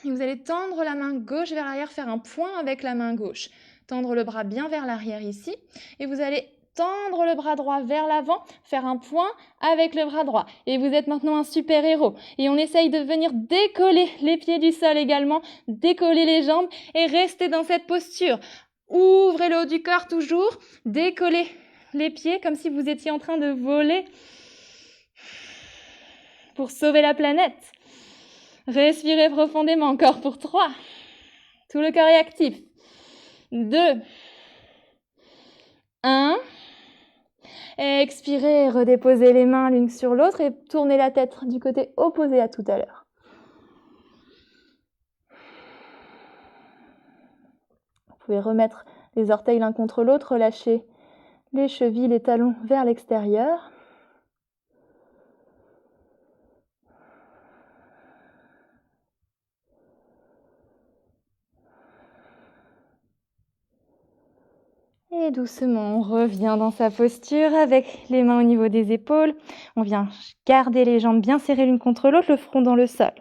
Et vous allez tendre la main gauche vers l'arrière, faire un point avec la main gauche. Tendre le bras bien vers l'arrière ici. Et vous allez tendre le bras droit vers l'avant, faire un point avec le bras droit. Et vous êtes maintenant un super-héros. Et on essaye de venir décoller les pieds du sol également, décoller les jambes et rester dans cette posture. Ouvrez le haut du corps toujours, décollez les pieds comme si vous étiez en train de voler pour sauver la planète. Respirez profondément, encore pour 3. Tout le corps est actif. 2. 1. Expirez, redéposez les mains l'une sur l'autre et tournez la tête du côté opposé à tout à l'heure. Vous pouvez remettre les orteils l'un contre l'autre, relâcher les chevilles, les talons vers l'extérieur. Et doucement, on revient dans sa posture avec les mains au niveau des épaules. On vient garder les jambes bien serrées l'une contre l'autre, le front dans le sol.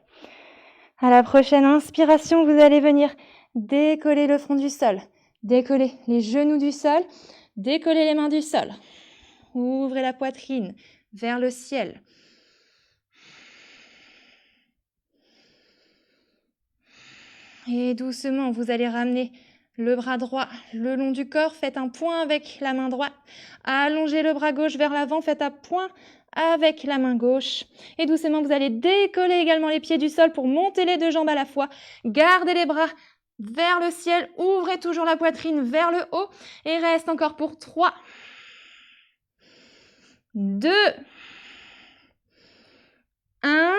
À la prochaine inspiration, vous allez venir décoller le front du sol, décoller les genoux du sol, décoller les mains du sol. Ouvrez la poitrine vers le ciel. Et doucement, vous allez ramener le bras droit le long du corps, faites un point avec la main droite. Allongez le bras gauche vers l'avant, faites un point avec la main gauche. Et doucement, vous allez décoller également les pieds du sol pour monter les 2 jambes à la fois. Gardez les bras vers le ciel, ouvrez toujours la poitrine vers le haut et reste encore pour 3, 2, 1.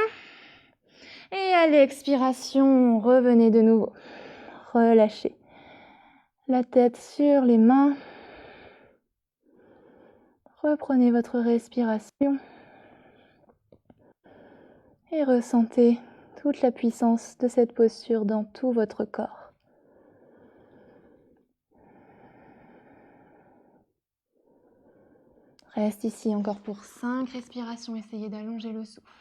Et à l'expiration, revenez de nouveau. Relâchez la tête sur les mains. Reprenez votre respiration et ressentez toute la puissance de cette posture dans tout votre corps. Reste ici encore pour 5 respirations. Essayez d'allonger le souffle.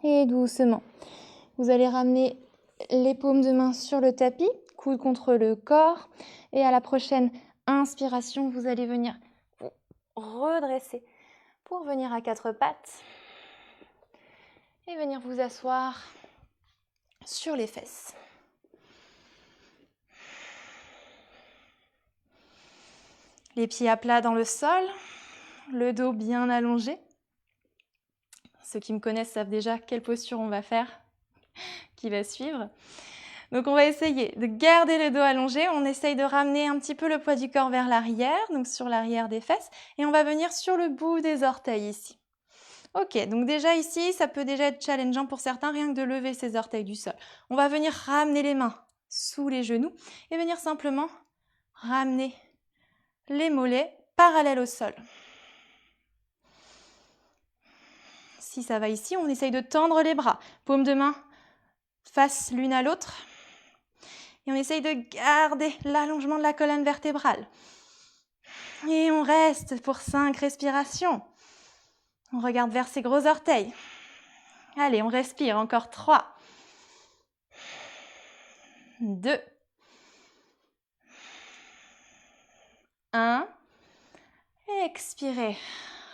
Et doucement, vous allez ramener les paumes de main sur le tapis, coude contre le corps. Et à la prochaine inspiration, vous allez venir vous redresser pour venir à 4 pattes et venir vous asseoir sur les fesses. Les pieds à plat dans le sol, le dos bien allongé. Ceux qui me connaissent savent déjà quelle posture on va faire, qui va suivre. Donc on va essayer de garder le dos allongé, on essaye de ramener un petit peu le poids du corps vers l'arrière, donc sur l'arrière des fesses, et on va venir sur le bout des orteils ici. Ok, donc déjà ici, ça peut déjà être challengeant pour certains, rien que de lever ses orteils du sol. On va venir ramener les mains sous les genoux et venir simplement ramener les mollets parallèles au sol. Si ça va ici, on essaye de tendre les bras. Paumes de main face l'une à l'autre. Et on essaye de garder l'allongement de la colonne vertébrale. Et on reste pour 5 respirations. On regarde vers ses gros orteils. Allez, on respire. Encore 3. 2. 1. Expirez.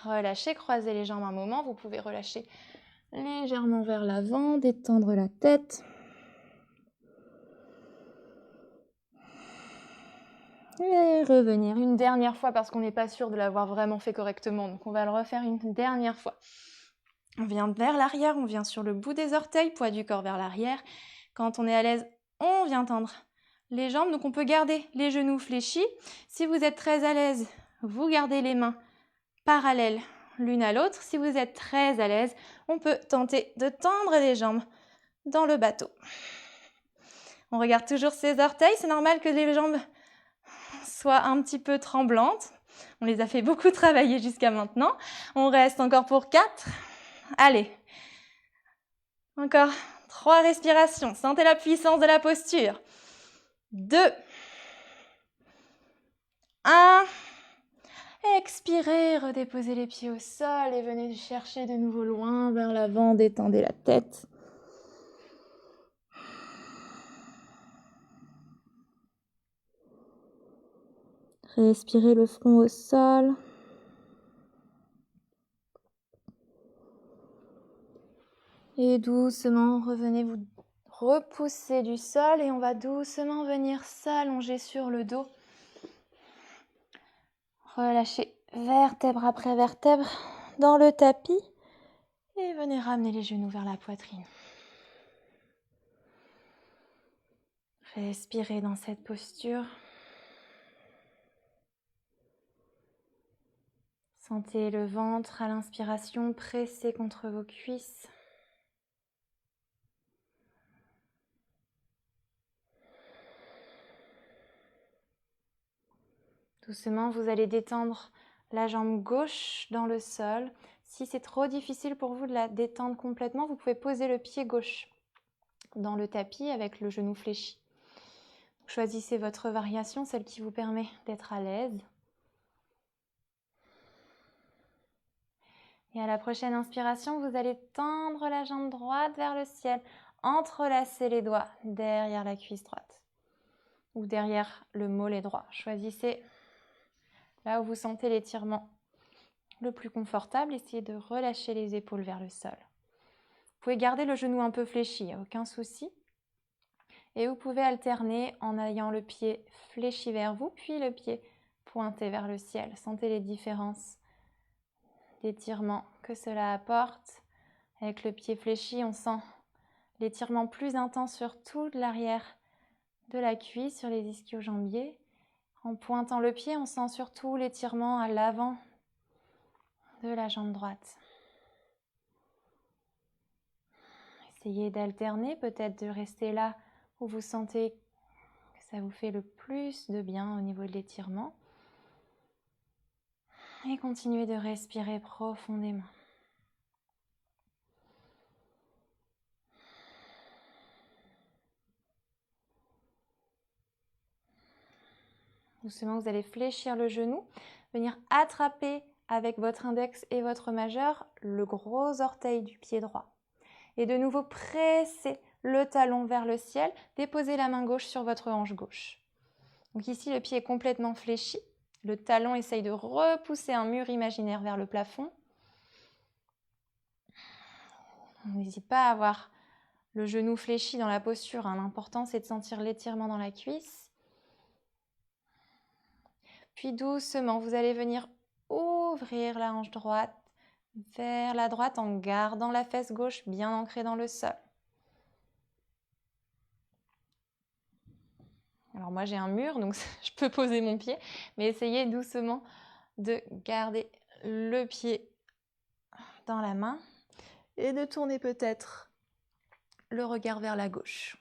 Relâchez, croisez les jambes un moment. Vous pouvez relâcher légèrement vers l'avant, détendre la tête. Et revenir une dernière fois parce qu'on n'est pas sûr de l'avoir vraiment fait correctement. Donc on va le refaire une dernière fois. On vient vers l'arrière, on vient sur le bout des orteils, poids du corps vers l'arrière. Quand on est à l'aise, on vient tendre les jambes. Donc on peut garder les genoux fléchis. Si vous êtes très à l'aise, vous gardez les mains parallèles l'une à l'autre. Si vous êtes très à l'aise, on peut tenter de tendre les jambes dans le bateau. On regarde toujours ses orteils. C'est normal que les jambes soient un petit peu tremblantes. On les a fait beaucoup travailler jusqu'à maintenant. On reste encore pour 4. Allez. Encore 3 respirations. Sentez la puissance de la posture. 2. 1. Expirez, redéposez les pieds au sol et venez chercher de nouveau loin vers l'avant, détendez la tête. Respirez le front au sol. Et doucement, revenez vous repousser du sol et on va doucement venir s'allonger sur le dos. Relâchez vertèbre après vertèbre dans le tapis et venez ramener les genoux vers la poitrine. Respirez dans cette posture. Sentez le ventre à l'inspiration pressé contre vos cuisses. Doucement, vous allez détendre la jambe gauche dans le sol. Si c'est trop difficile pour vous de la détendre complètement, vous pouvez poser le pied gauche dans le tapis avec le genou fléchi. Choisissez votre variation, celle qui vous permet d'être à l'aise. Et à la prochaine inspiration, vous allez tendre la jambe droite vers le ciel, entrelacer les doigts derrière la cuisse droite ou derrière le mollet droit. Choisissez là où vous sentez l'étirement le plus confortable. Essayez de relâcher les épaules vers le sol. Vous pouvez garder le genou un peu fléchi, il n'y a aucun souci. Et vous pouvez alterner en ayant le pied fléchi vers vous, puis le pied pointé vers le ciel. Sentez les différences d'étirement que cela apporte. Avec le pied fléchi, on sent l'étirement plus intense sur toute l'arrière de la cuisse, sur les ischio-jambiers. En pointant le pied, on sent surtout l'étirement à l'avant de la jambe droite. Essayez d'alterner, peut-être de rester là où vous sentez que ça vous fait le plus de bien au niveau de l'étirement. Et continuez de respirer profondément. Doucement, vous allez fléchir le genou, venir attraper avec votre index et votre majeur le gros orteil du pied droit. Et de nouveau, pressez le talon vers le ciel, déposez la main gauche sur votre hanche gauche. Donc ici, le pied est complètement fléchi. Le talon essaye de repousser un mur imaginaire vers le plafond. On n'hésite pas à avoir le genou fléchi dans la posture. L'important, c'est de sentir l'étirement dans la cuisse. Puis doucement, vous allez venir ouvrir la hanche droite vers la droite en gardant la fesse gauche bien ancrée dans le sol. Alors moi j'ai un mur, donc je peux poser mon pied, mais essayez doucement de garder le pied dans la main et de tourner peut-être le regard vers la gauche.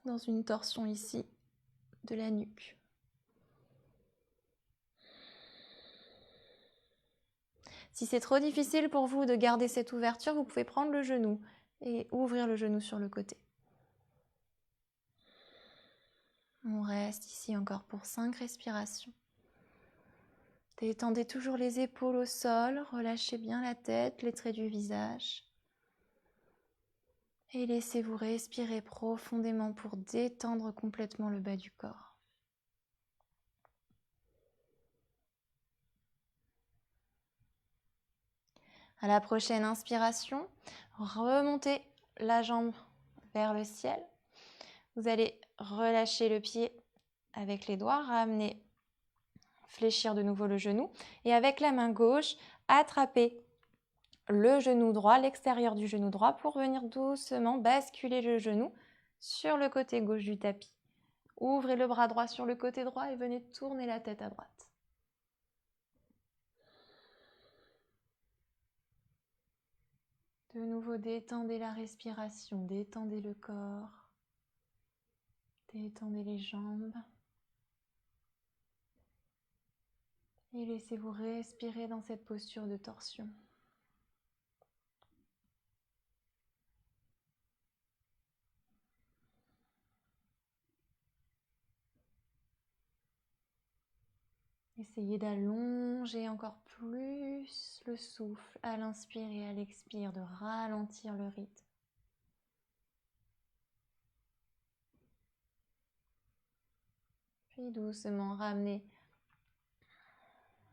dans une torsion ici de la nuque. Si c'est trop difficile pour vous de garder cette ouverture, vous pouvez prendre le genou et ouvrir le genou sur le côté. On reste ici encore pour 5 respirations. Détendez toujours les épaules au sol, relâchez bien la tête, les traits du visage. Et laissez-vous respirer profondément pour détendre complètement le bas du corps. À la prochaine inspiration, remontez la jambe vers le ciel. Vous allez relâcher le pied avec les doigts, ramener, fléchir de nouveau le genou. Et avec la main gauche, attrapez le genou droit, l'extérieur du genou droit, pour venir doucement basculer le genou sur le côté gauche du tapis. Ouvrez le bras droit sur le côté droit et venez tourner la tête à droite. De nouveau, détendez la respiration, détendez le corps, détendez les jambes. Et laissez-vous respirer dans cette posture de torsion. Essayez d'allonger encore plus le souffle à l'inspire et à l'expire, de ralentir le rythme. Puis doucement ramenez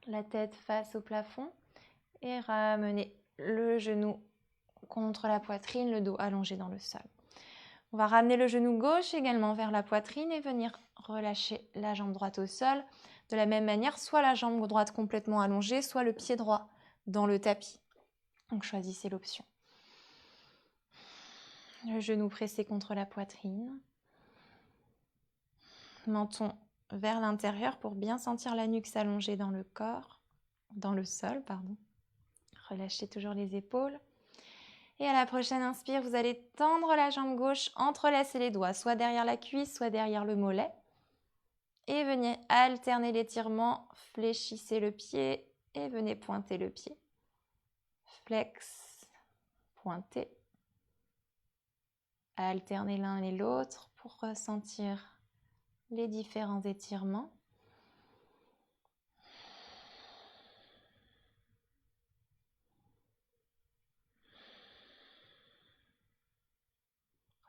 la tête face au plafond et ramenez le genou contre la poitrine, le dos allongé dans le sol. On va ramener le genou gauche également vers la poitrine et venir relâcher la jambe droite au sol. De la même manière, soit la jambe droite complètement allongée, soit le pied droit dans le tapis. Donc choisissez l'option. Le genou pressé contre la poitrine. Menton vers l'intérieur pour bien sentir la nuque s'allonger dans le corps, dans le sol, pardon. Relâchez toujours les épaules. Et à la prochaine inspire, vous allez tendre la jambe gauche, entrelacer les doigts, soit derrière la cuisse, soit derrière le mollet. Et venez alterner l'étirement, fléchissez le pied et venez pointer le pied. Flex, pointez. Alternez l'un et l'autre pour ressentir les différents étirements.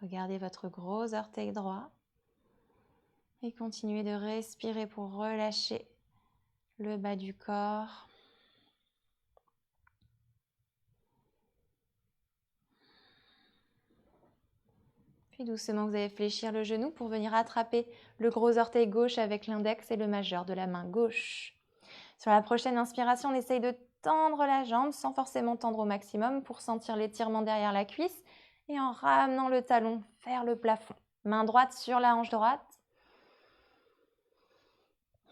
Regardez votre gros orteil droit et continuez de respirer pour relâcher le bas du corps. Puis doucement, vous allez fléchir le genou pour venir attraper le gros orteil gauche avec l'index et le majeur de la main gauche. Sur la prochaine inspiration, on essaye de tendre la jambe sans forcément tendre au maximum pour sentir l'étirement derrière la cuisse et en ramenant le talon vers le plafond. Main droite sur la hanche droite.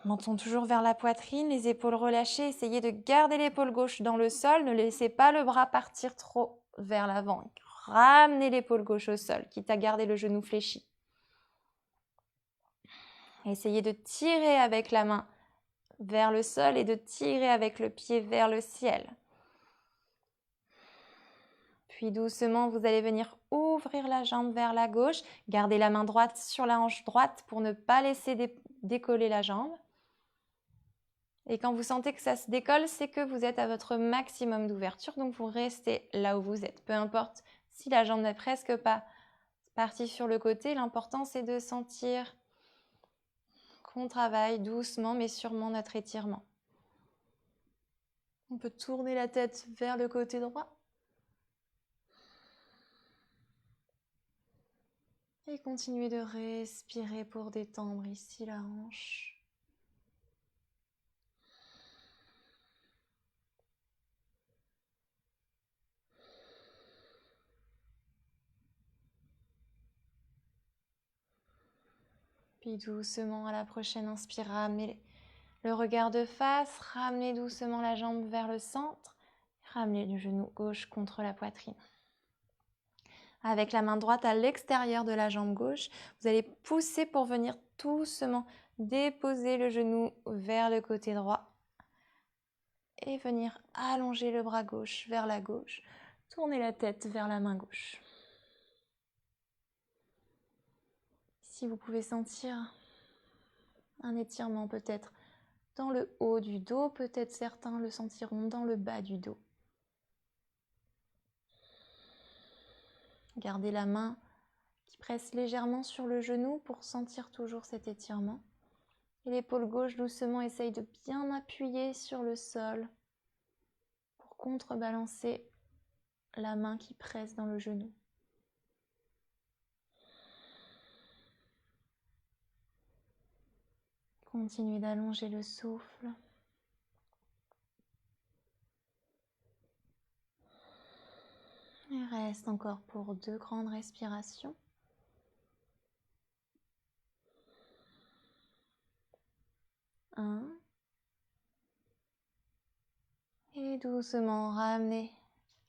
Menton toujours vers la poitrine, les épaules relâchées. Essayez de garder l'épaule gauche dans le sol. Ne laissez pas le bras partir trop vers l'avant. Ramenez l'épaule gauche au sol, quitte à garder le genou fléchi. Essayez de tirer avec la main vers le sol et de tirer avec le pied vers le ciel. Puis doucement, vous allez venir ouvrir la jambe vers la gauche. Gardez la main droite sur la hanche droite pour ne pas laisser décoller la jambe. Et quand vous sentez que ça se décolle, c'est que vous êtes à votre maximum d'ouverture. Donc, vous restez là où vous êtes. Peu importe si la jambe n'est presque pas partie sur le côté. L'important, c'est de sentir qu'on travaille doucement mais sûrement notre étirement. On peut tourner la tête vers le côté droit. Et continuer de respirer pour détendre ici la hanche. Puis doucement à la prochaine inspire, ramenez le regard de face, ramenez doucement la jambe vers le centre, ramenez le genou gauche contre la poitrine. avec la main droite à l'extérieur de la jambe gauche. Vous allez pousser pour venir doucement déposer le genou vers le côté droit et venir allonger le bras gauche vers la gauche. Tournez la tête vers la main gauche. Si vous pouvez sentir un étirement peut-être dans le haut du dos, peut-être certains le sentiront dans le bas du dos. Gardez la main qui presse légèrement sur le genou pour sentir toujours cet étirement. Et l'épaule gauche doucement essaye de bien appuyer sur le sol pour contrebalancer la main qui presse dans le genou. Continuez d'allonger le souffle. Et reste encore pour 2 grandes respirations. Et doucement ramenez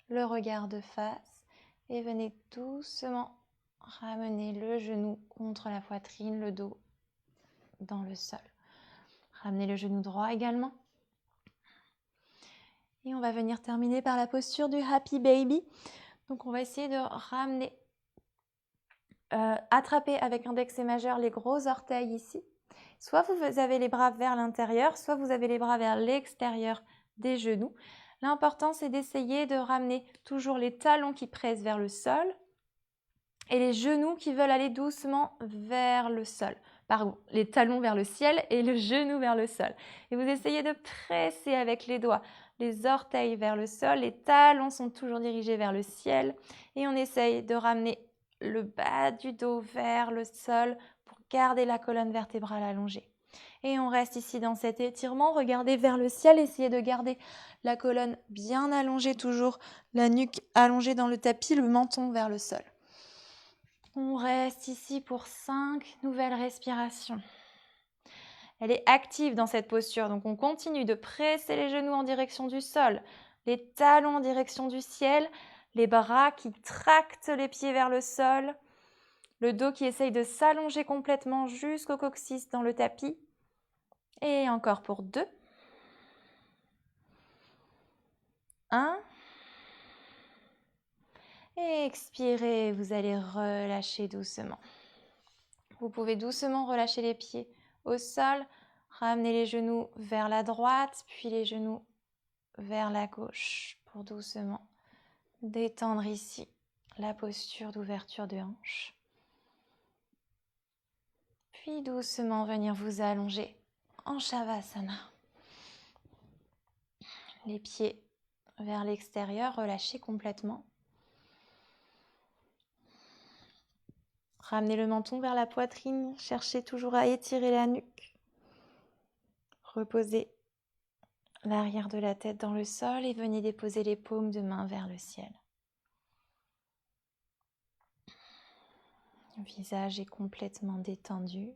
le regard de face et venez doucement ramener le genou contre la poitrine, le dos dans le sol. Ramenez le genou droit également. Et on va venir terminer par la posture du Happy Baby. Donc on va essayer de ramener, attraper avec index et majeur les gros orteils ici. Soit vous avez les bras vers l'intérieur, soit vous avez les bras vers l'extérieur des genoux. L'important, c'est d'essayer de ramener toujours les talons qui pressent vers le sol et les genoux qui veulent aller doucement vers le sol. Pardon, les talons vers le ciel et le genou vers le sol. Et vous essayez de presser avec les doigts les orteils vers le sol, les talons sont toujours dirigés vers le ciel et on essaye de ramener le bas du dos vers le sol pour garder la colonne vertébrale allongée. Et on reste ici dans cet étirement, regardez vers le ciel, essayez de garder la colonne bien allongée toujours, la nuque allongée dans le tapis, le menton vers le sol. On reste ici pour 5 nouvelles respirations. Elle est active dans cette posture, donc on continue de presser les genoux en direction du sol, les talons en direction du ciel, les bras qui tractent les pieds vers le sol, le dos qui essaye de s'allonger complètement jusqu'au coccyx dans le tapis. Et encore pour 2. 1. Et expirez, vous allez relâcher doucement. Vous pouvez doucement relâcher les pieds au sol, ramener les genoux vers la droite, puis les genoux vers la gauche pour doucement détendre ici la posture d'ouverture de hanche. Puis doucement venir vous allonger en Shavasana. Les pieds vers l'extérieur, relâchez complètement. Ramenez le menton vers la poitrine, cherchez toujours à étirer la nuque. Reposez l'arrière de la tête dans le sol et venez déposer les paumes de main vers le ciel. Le visage est complètement détendu.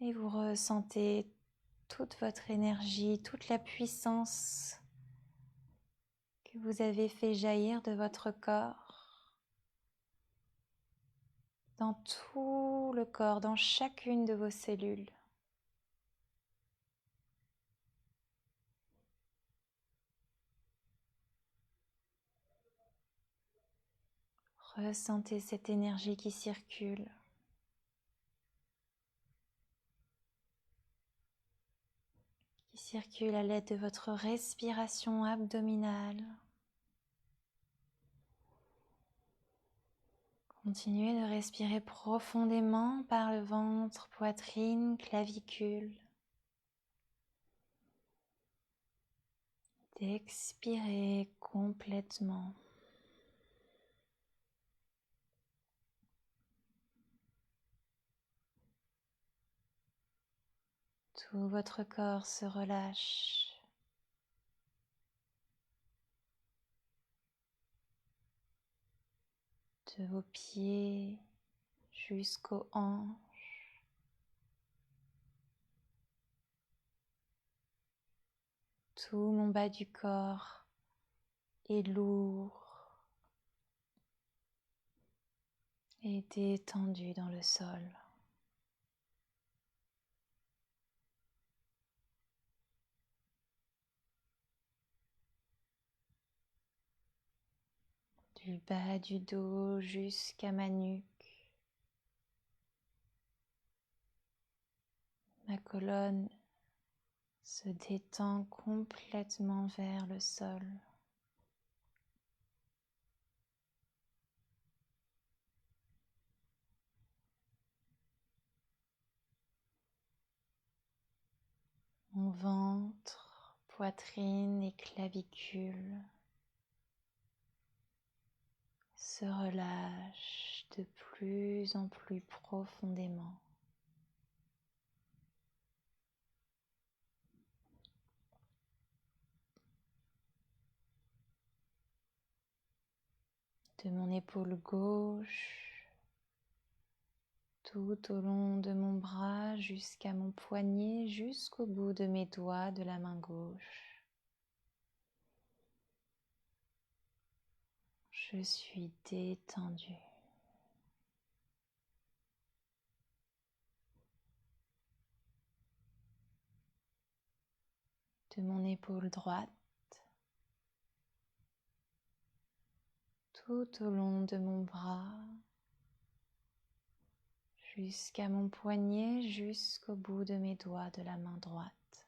Et vous ressentez toute votre énergie, toute la puissance que vous avez fait jaillir de votre corps, dans tout le corps, dans chacune de vos cellules. Ressentez cette énergie qui circule. Qui circule à l'aide de votre respiration abdominale. Continuez de respirer profondément par le ventre, poitrine, clavicule. D'expirer complètement. Tout votre corps se relâche. De vos pieds jusqu'aux hanches. Tout mon bas du corps est lourd et détendu dans le sol. Du bas du dos jusqu'à ma nuque. Ma colonne se détend complètement vers le sol. Mon ventre, poitrine et clavicule se relâchent de plus en plus profondément. De mon épaule gauche, tout au long de mon bras jusqu'à mon poignet, jusqu'au bout de mes doigts de la main gauche. Je suis détendue. De mon épaule droite, tout au long de mon bras, jusqu'à mon poignet, jusqu'au bout de mes doigts de la main droite.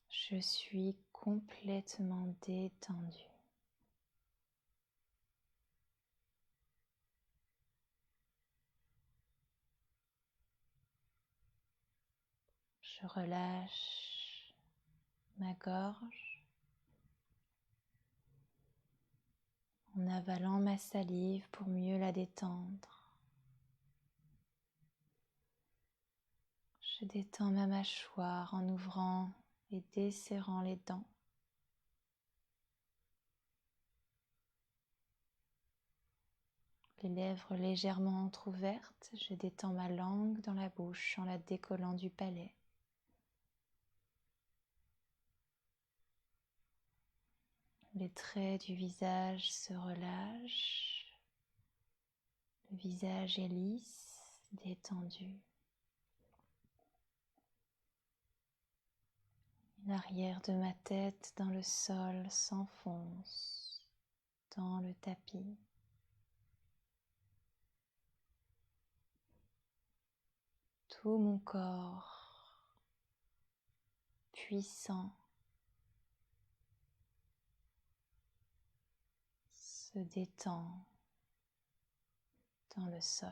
Je suis complètement détendue. Je relâche ma gorge en avalant ma salive pour mieux la détendre. Je détends ma mâchoire en ouvrant et desserrant les dents. Les lèvres légèrement entr'ouvertes, je détends ma langue dans la bouche en la décollant du palais. Les traits du visage se relâchent. Le visage est lisse, détendu. L'arrière de ma tête dans le sol s'enfonce dans le tapis. Tout mon corps puissant se détend dans le sol.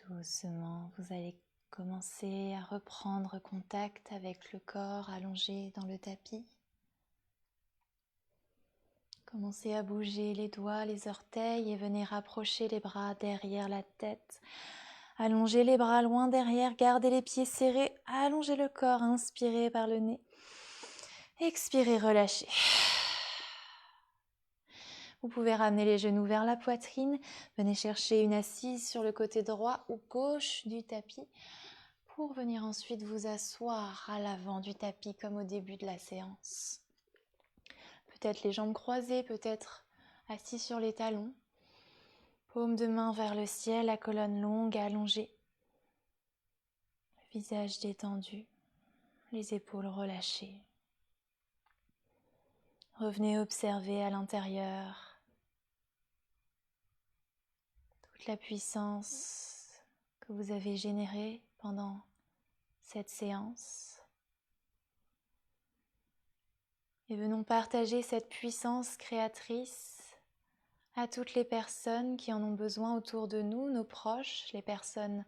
Doucement, vous allez commencer à reprendre contact avec le corps allongé dans le tapis. Commencez à bouger les doigts, les orteils et venez rapprocher les bras derrière la tête. Allongez les bras loin derrière, gardez les pieds serrés, allongez le corps, inspirez par le nez. Expirez, relâchez. Vous pouvez ramener les genoux vers la poitrine. Venez chercher une assise sur le côté droit ou gauche du tapis pour venir ensuite vous asseoir à l'avant du tapis comme au début de la séance. Peut-être les jambes croisées, peut-être assis sur les talons. Paume de main vers le ciel, la colonne longue, allongée. Le visage détendu, les épaules relâchées. Revenez observer à l'intérieur toute la puissance que vous avez générée pendant cette séance. Et venons partager cette puissance créatrice à toutes les personnes qui en ont besoin autour de nous, nos proches, les personnes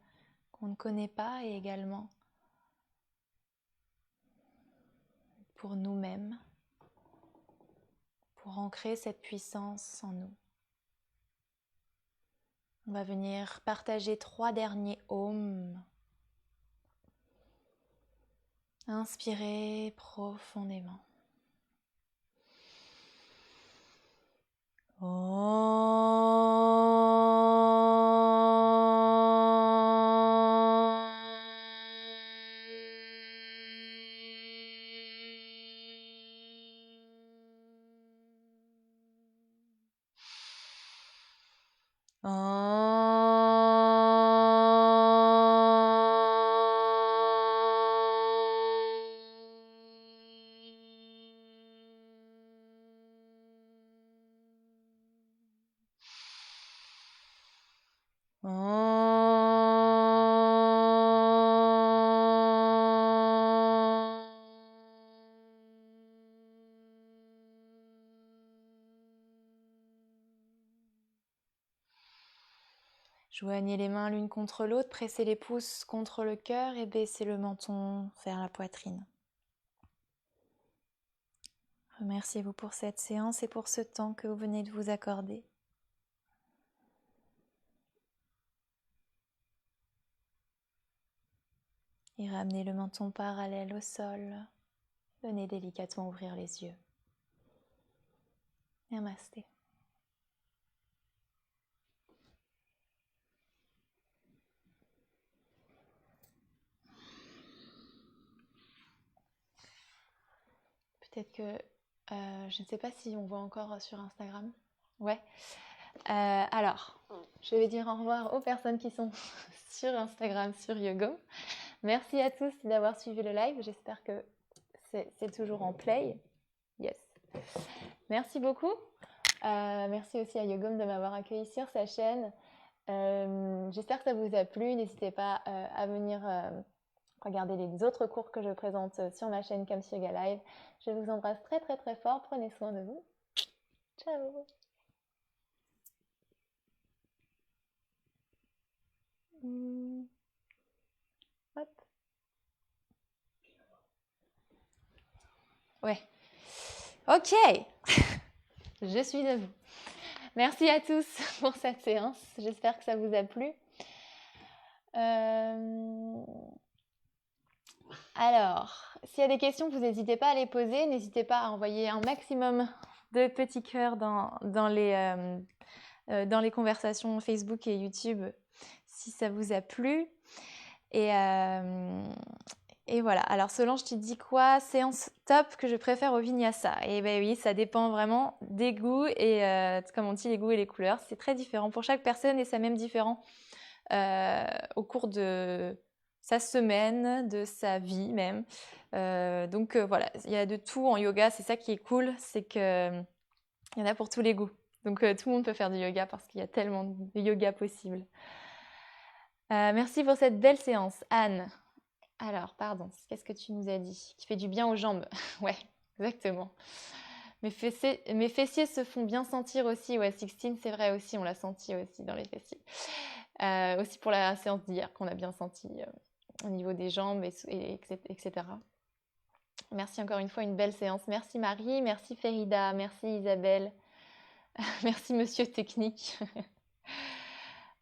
qu'on ne connaît pas et également pour nous-mêmes, pour ancrer cette puissance en nous. On va venir partager 3 derniers ohms. Inspirez profondément. Joignez les mains l'une contre l'autre, pressez les pouces contre le cœur et baissez le menton vers la poitrine. Remerciez-vous pour cette séance et pour ce temps que vous venez de vous accorder. Et ramenez le menton parallèle au sol. Venez délicatement ouvrir les yeux. Namasté. Peut-être que, je ne sais pas si on voit encore sur Instagram. Ouais. Alors, je vais dire au revoir aux personnes qui sont sur Instagram, sur Yogom. Merci à tous d'avoir suivi le live. J'espère que c'est toujours en play. Yes. Merci beaucoup. Merci aussi à Yogom de m'avoir accueilli sur sa chaîne. J'espère que ça vous a plu. N'hésitez pas à venir regarder les autres cours que je présente sur ma chaîne Kams Yoga Live. Je vous embrasse très très très fort. Prenez soin de vous. Ciao. Hop. Ouais. Ok. Je suis debout. Merci à tous pour cette séance. J'espère que ça vous a plu. Alors, s'il y a des questions, vous n'hésitez pas à les poser. N'hésitez pas à envoyer un maximum de petits cœurs dans les conversations Facebook et YouTube si ça vous a plu. Et voilà. Alors Solange, tu dis quoi? Séance top que je préfère au Vinyasa. Et ben oui, ça dépend vraiment des goûts et comme on dit, les goûts et les couleurs, c'est très différent pour chaque personne et c'est même différent au cours de sa semaine, de sa vie même. Donc voilà, il y a de tout en yoga. C'est ça qui est cool, c'est que il y en a pour tous les goûts. Donc tout le monde peut faire du yoga parce qu'il y a tellement de yoga possible. Merci pour cette belle séance, Anne. Alors, pardon, qu'est-ce que tu nous as dit? Qui fait du bien aux jambes. Ouais, exactement. Mes fessiers se font bien sentir aussi. Ouais, Sixtine, c'est vrai aussi, on l'a senti aussi dans les fessiers. Aussi pour la séance d'hier qu'on a bien senti au niveau des jambes, etc. Merci encore une fois, une belle séance. Merci Marie, merci Ferida, merci Isabelle, merci Monsieur Technique.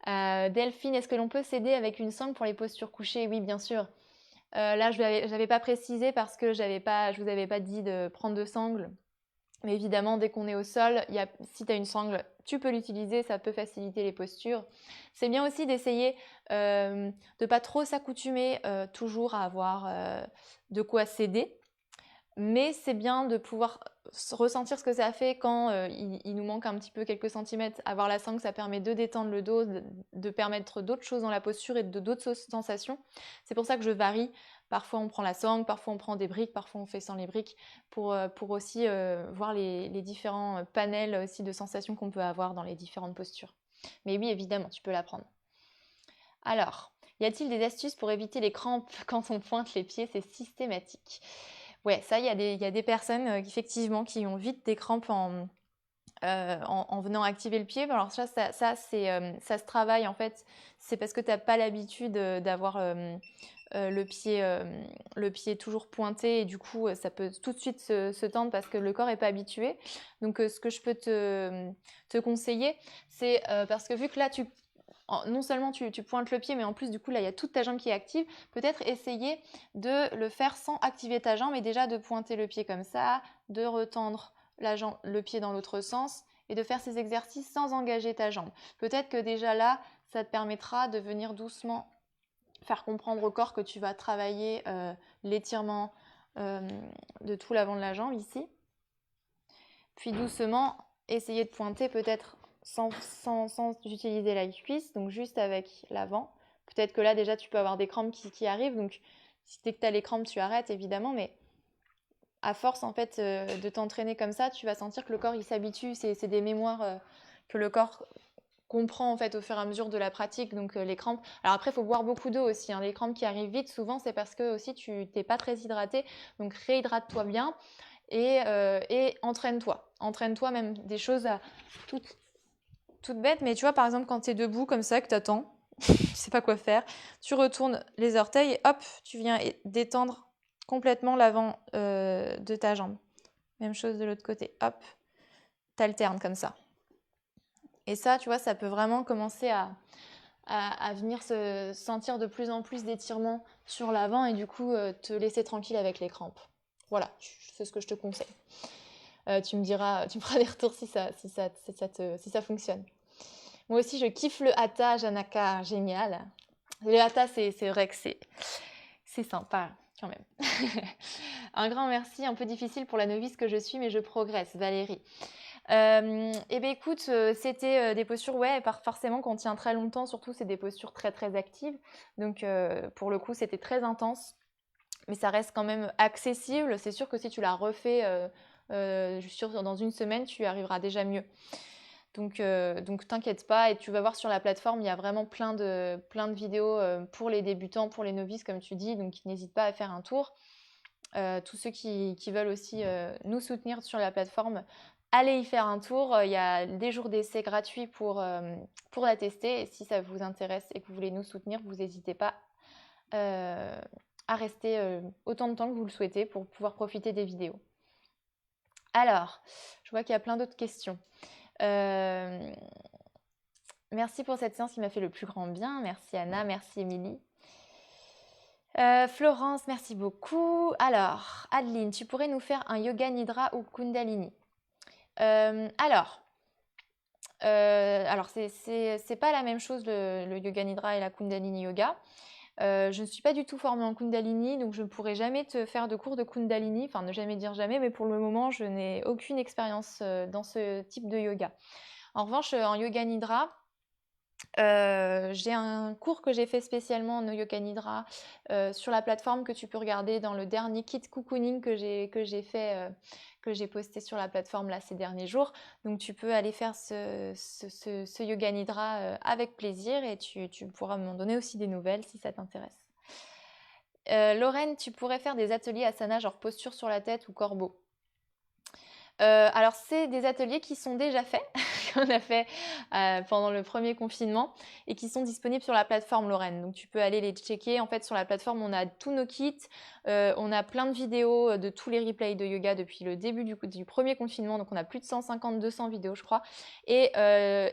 Delphine, est-ce que l'on peut s'aider avec une sangle pour les postures couchées? Oui, bien sûr. Là, je n'avais pas précisé parce que je vous avais pas dit de prendre de sangle. Mais évidemment, dès qu'on est au sol, si tu as une sangle, tu peux l'utiliser, ça peut faciliter les postures. C'est bien aussi d'essayer de ne pas trop s'accoutumer toujours à avoir de quoi s'aider. Mais c'est bien de pouvoir ressentir ce que ça fait quand il nous manque un petit peu quelques centimètres. Avoir la sangle, ça permet de détendre le dos, de permettre d'autres choses dans la posture et d'autres sensations. C'est pour ça que je varie. Parfois on prend la sangle, parfois on prend des briques, parfois on fait sans les briques pour aussi voir les différents panels aussi de sensations qu'on peut avoir dans les différentes postures. Mais oui, évidemment, tu peux la prendre. Alors, y a-t-il des astuces pour éviter les crampes quand on pointe les pieds? C'est systématique. Ouais, ça, il y a des personnes effectivement qui ont vite des crampes en venant activer le pied. Alors ça se travaille en fait. C'est parce que tu n'as pas l'habitude d'avoir le pied toujours pointé et du coup ça peut tout de suite se tendre parce que le corps n'est pas habitué. Donc ce que je peux te conseiller, c'est parce que vu que là non seulement tu pointes le pied, mais en plus, du coup, là, il y a toute ta jambe qui est active. Peut-être essayer de le faire sans activer ta jambe et déjà de pointer le pied comme ça, de retendre le pied dans l'autre sens et de faire ces exercices sans engager ta jambe. Peut-être que déjà là, ça te permettra de venir doucement faire comprendre au corps que tu vas travailler l'étirement de tout l'avant de la jambe ici. Puis doucement, essayer de pointer peut-être sans utiliser la cuisse, donc juste avec l'avant. Peut-être que là déjà tu peux avoir des crampes qui arrivent, donc dès que tu as les crampes tu arrêtes évidemment, mais à force en fait de t'entraîner comme ça, tu vas sentir que le corps il s'habitue, c'est des mémoires que le corps comprend en fait au fur et à mesure de la pratique, donc les crampes. Alors après il faut boire beaucoup d'eau aussi, hein. Les crampes qui arrivent vite souvent c'est parce que aussi tu n'es pas très hydraté, donc réhydrate-toi bien. Et entraîne-toi. Entraîne-toi même des choses toutes bêtes, mais tu vois, par exemple, quand tu es debout comme ça, que tu attends, tu sais pas quoi faire, tu retournes les orteils et hop, tu viens détendre complètement l'avant de ta jambe. Même chose de l'autre côté, hop, t'alternes comme ça. Et ça, tu vois, ça peut vraiment commencer à venir se sentir de plus en plus d'étirement sur l'avant et du coup te laisser tranquille avec les crampes. Voilà, c'est ce que je te conseille. Tu me feras des retours si ça fonctionne. Moi aussi, je kiffe le hatha, Janaka, génial. Le hatha, c'est vrai que c'est sympa quand même. Un grand merci, un peu difficile pour la novice que je suis, mais je progresse, Valérie. Eh bien écoute, c'était des postures, ouais, forcément quand on tient très longtemps, surtout c'est des postures très très actives. Donc pour le coup, c'était très intense, mais ça reste quand même accessible. C'est sûr que si tu la refais je suis sûre dans une semaine, tu arriveras déjà mieux. Donc t'inquiète pas et tu vas voir sur la plateforme, il y a vraiment plein de vidéos pour les débutants, pour les novices comme tu dis, donc n'hésite pas à faire un tour. Tous ceux qui veulent aussi nous soutenir sur la plateforme, allez y faire un tour. Il y a des jours d'essai gratuits pour la tester et si ça vous intéresse et que vous voulez nous soutenir, vous n'hésitez pas à rester autant de temps que vous le souhaitez pour pouvoir profiter des vidéos. Alors, je vois qu'il y a plein d'autres questions. Merci pour cette séance qui m'a fait le plus grand bien. Merci Anna, merci Émilie. Florence, merci beaucoup. Alors, Adeline, tu pourrais nous faire un yoga nidra ou kundalini? Alors c'est pas la même chose le yoga nidra et la kundalini yoga. Je ne suis pas du tout formée en Kundalini, donc je ne pourrai jamais te faire de cours de Kundalini, enfin ne jamais dire jamais, mais pour le moment, je n'ai aucune expérience dans ce type de yoga. En revanche, en yoga nidra, j'ai un cours que j'ai fait spécialement en yoga nidra sur la plateforme que tu peux regarder dans le dernier kit cocooning que j'ai fait, que j'ai posté sur la plateforme là ces derniers jours. Donc tu peux aller faire ce yoga nidra avec plaisir et tu pourras m'en donner aussi des nouvelles si ça t'intéresse. Lorraine, tu pourrais faire des ateliers asana genre posture sur la tête ou corbeau. Alors c'est des ateliers qui sont déjà faits, qu'on a fait pendant le premier confinement et qui sont disponibles sur la plateforme Lorraine. Donc tu peux aller les checker. En fait sur la plateforme on a tous nos kits, on a plein de vidéos de tous les replays de yoga depuis le début du premier confinement. Donc on a plus de 150-200 vidéos je crois et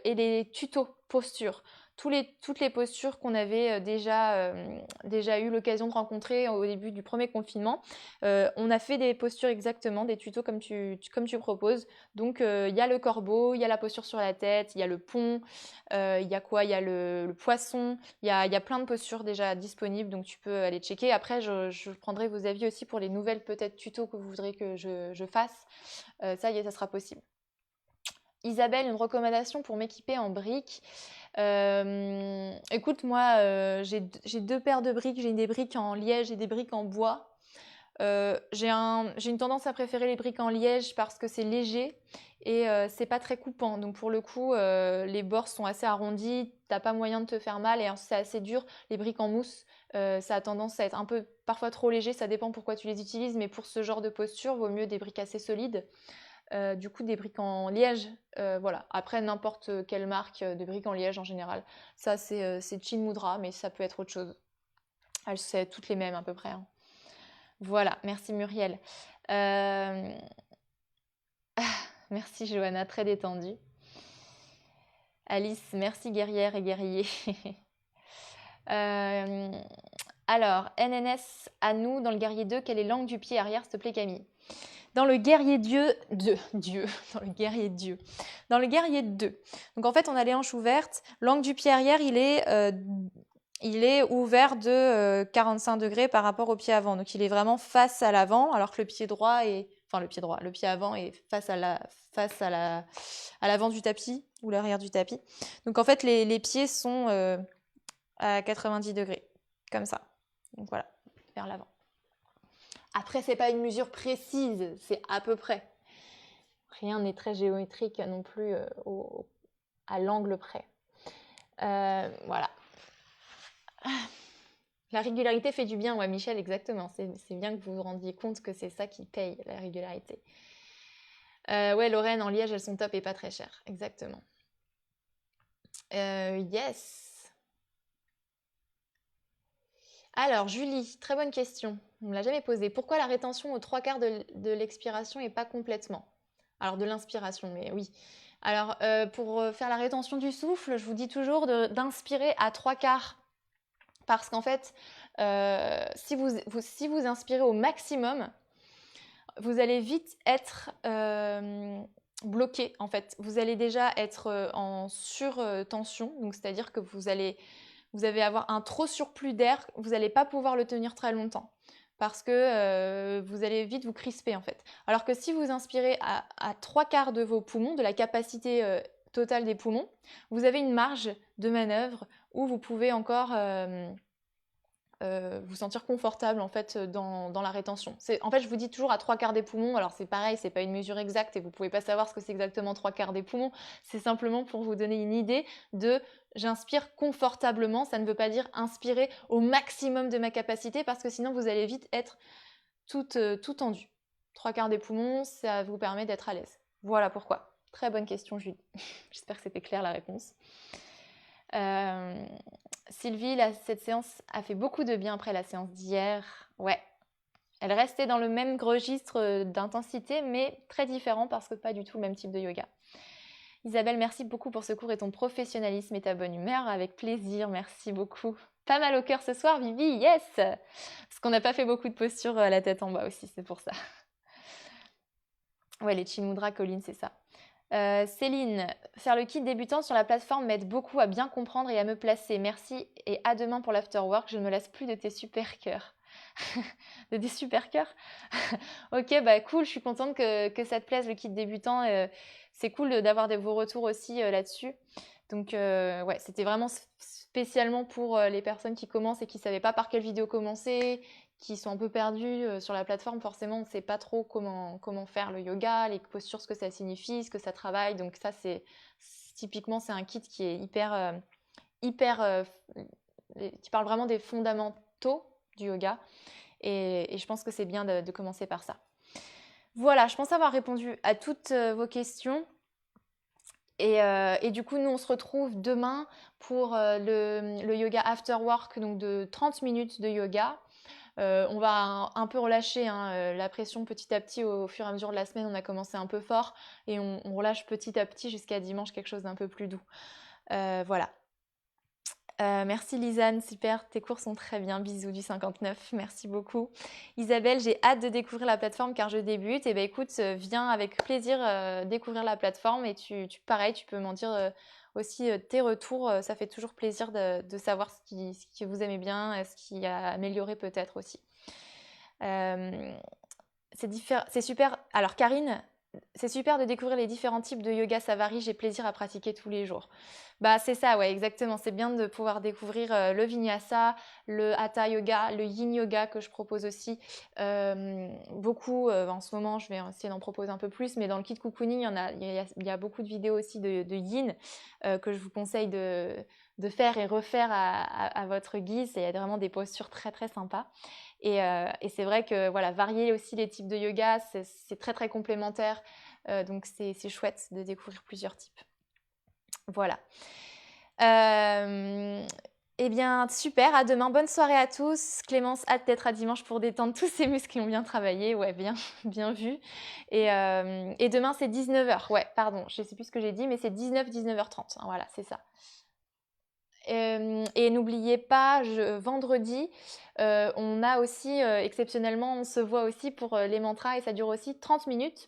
les tutos posture. toutes les postures qu'on avait déjà eu l'occasion de rencontrer au début du premier confinement. On a fait des postures exactement, des tutos comme tu proposes. Donc, il y a le corbeau, il y a la posture sur la tête, il y a le pont, il y a quoi? Il y a le poisson, il y a plein de postures déjà disponibles, donc tu peux aller checker. Après, je prendrai vos avis aussi pour les nouvelles peut-être tutos que vous voudrez que je fasse. Ça y est, ça sera possible. Isabelle, une recommandation pour m'équiper en briques. Écoute, moi, j'ai 2 paires de briques. J'ai des briques en liège et des briques en bois. J'ai une tendance à préférer les briques en liège parce que c'est léger et c'est pas très coupant. Donc pour le coup, les bords sont assez arrondis, t'as pas moyen de te faire mal et c'est assez dur. Les briques en mousse, ça a tendance à être un peu parfois trop léger, ça dépend pourquoi tu les utilises, mais pour ce genre de posture, vaut mieux des briques assez solides. Du coup, des briques en liège, voilà. Après, n'importe quelle marque de briques en liège en général. Ça, c'est Chinmudra, mais ça peut être autre chose. C'est toutes les mêmes à peu près, hein. Voilà, merci Muriel. Merci Johanna, très détendue. Alice, merci guerrière et guerrier. Alors, NNS, à nous, dans le guerrier 2, quelle est l'angle du pied arrière, s'il te plaît Camille? Dans le guerrier dans le guerrier Dieu. Dans le guerrier 2. Donc en fait, on a les hanches ouvertes. L'angle du pied arrière, il est ouvert de 45 degrés par rapport au pied avant. Donc il est vraiment face à l'avant, alors que le pied droit est... Enfin, le pied avant est face à l'avant du tapis ou l'arrière du tapis. Donc en fait, les pieds sont à 90 degrés, comme ça. Donc voilà, vers l'avant. Après, c'est pas une mesure précise, c'est à peu près. Rien n'est très géométrique non plus à l'angle près. Voilà. La régularité fait du bien, ouais, Michel, exactement. C'est bien que vous vous rendiez compte que c'est ça qui paye, la régularité. Ouais, Lorraine, en liège, elles sont top et pas très chères. Exactement. Yes. Alors, Julie, très bonne question. On ne me l'a jamais posée. Pourquoi la rétention aux 3/4 de l'expiration et pas complètement? Alors, de l'inspiration, mais oui. Alors, pour faire la rétention du souffle, je vous dis toujours d'inspirer à 3/4. Parce qu'en fait, si vous inspirez au maximum, vous allez vite être bloqué, en fait. Vous allez déjà être en surtension, donc c'est-à-dire que vous allez avoir un trop surplus d'air, vous n'allez pas pouvoir le tenir très longtemps parce que vous allez vite vous crisper en fait. Alors que si vous inspirez à 3/4 de vos poumons, de la capacité totale des poumons, vous avez une marge de manœuvre où vous pouvez encore vous sentir confortable en fait dans la rétention. En fait, je vous dis toujours à 3/4 des poumons. Alors c'est pareil, c'est pas une mesure exacte et vous pouvez pas savoir ce que c'est exactement 3/4 des poumons. C'est simplement pour vous donner une idée de j'inspire confortablement. Ça ne veut pas dire inspirer au maximum de ma capacité parce que sinon vous allez vite être tout tendu. 3/4 des poumons, ça vous permet d'être à l'aise. Voilà pourquoi. Très bonne question, Julie. J'espère que c'était clair la réponse. Sylvie, cette séance a fait beaucoup de bien après la séance d'hier. Ouais, elle restait dans le même registre d'intensité, mais très différent parce que pas du tout le même type de yoga. Isabelle, merci beaucoup pour ce cours et ton professionnalisme et ta bonne humeur. Avec plaisir, merci beaucoup. Pas mal au cœur ce soir, Vivi, yes! Parce qu'on n'a pas fait beaucoup de postures la tête en bas aussi, c'est pour ça. Ouais, les Chinmudra, Colline, c'est ça. Céline, faire le kit débutant sur la plateforme m'aide beaucoup à bien comprendre et à me placer. Merci et à demain pour l'afterwork. Je ne me lasse plus de tes super cœurs. De tes super cœurs. Ok, bah cool, je suis contente que ça te plaise le kit débutant. C'est cool d'avoir vos retours aussi là-dessus. Donc ouais, c'était vraiment spécialement pour les personnes qui commencent et qui ne savaient pas par quelle vidéo commencer, qui sont un peu perdus sur la plateforme. Forcément, on ne sait pas trop comment faire le yoga, les postures, ce que ça signifie, ce que ça travaille. Donc ça, typiquement, c'est un kit qui est qui parle vraiment des fondamentaux du yoga. Et je pense que c'est bien de commencer par ça. Voilà, je pense avoir répondu à toutes vos questions. Et du coup, nous, on se retrouve demain pour le yoga after work, donc de 30 minutes de yoga. On va un peu relâcher la pression petit à petit au fur et à mesure de la semaine. On a commencé un peu fort et on relâche petit à petit jusqu'à dimanche quelque chose d'un peu plus doux. Voilà. Merci Lisanne, super, tes cours sont très bien, bisous du 59, merci beaucoup. Isabelle, j'ai hâte de découvrir la plateforme car je débute. Et ben écoute, viens avec plaisir découvrir la plateforme et pareil, tu peux m'en dire aussi tes retours. Ça fait toujours plaisir de savoir ce que vous aimez bien, ce qui a amélioré peut-être aussi. C'est super. Alors Karine, c'est super de découvrir les différents types de yoga, ça varie, j'ai plaisir à pratiquer tous les jours. Bah c'est ça, ouais, exactement. C'est bien de pouvoir découvrir le vinyasa, le hatha yoga, le yin yoga que je propose aussi. Beaucoup, en ce moment, je vais essayer d'en proposer un peu plus, mais dans le kit cocooning, il y a beaucoup de vidéos aussi de yin que je vous conseille de faire et refaire à votre guise. Il y a vraiment des postures très très sympas. Et c'est vrai que voilà, varier aussi les types de yoga, c'est très très complémentaire. Donc c'est chouette de découvrir plusieurs types. Voilà. Eh bien, super, à demain. Bonne soirée à tous. Clémence, hâte d'être à dimanche pour détendre tous ces muscles qui ont bien travaillé. Ouais, bien, bien vu. Et demain, c'est 19h. Ouais, pardon, je ne sais plus ce que j'ai dit, mais c'est 19h30. Hein, voilà, c'est ça. Et n'oubliez pas, vendredi, on a aussi, exceptionnellement, on se voit aussi pour les mantras et ça dure aussi 30 minutes.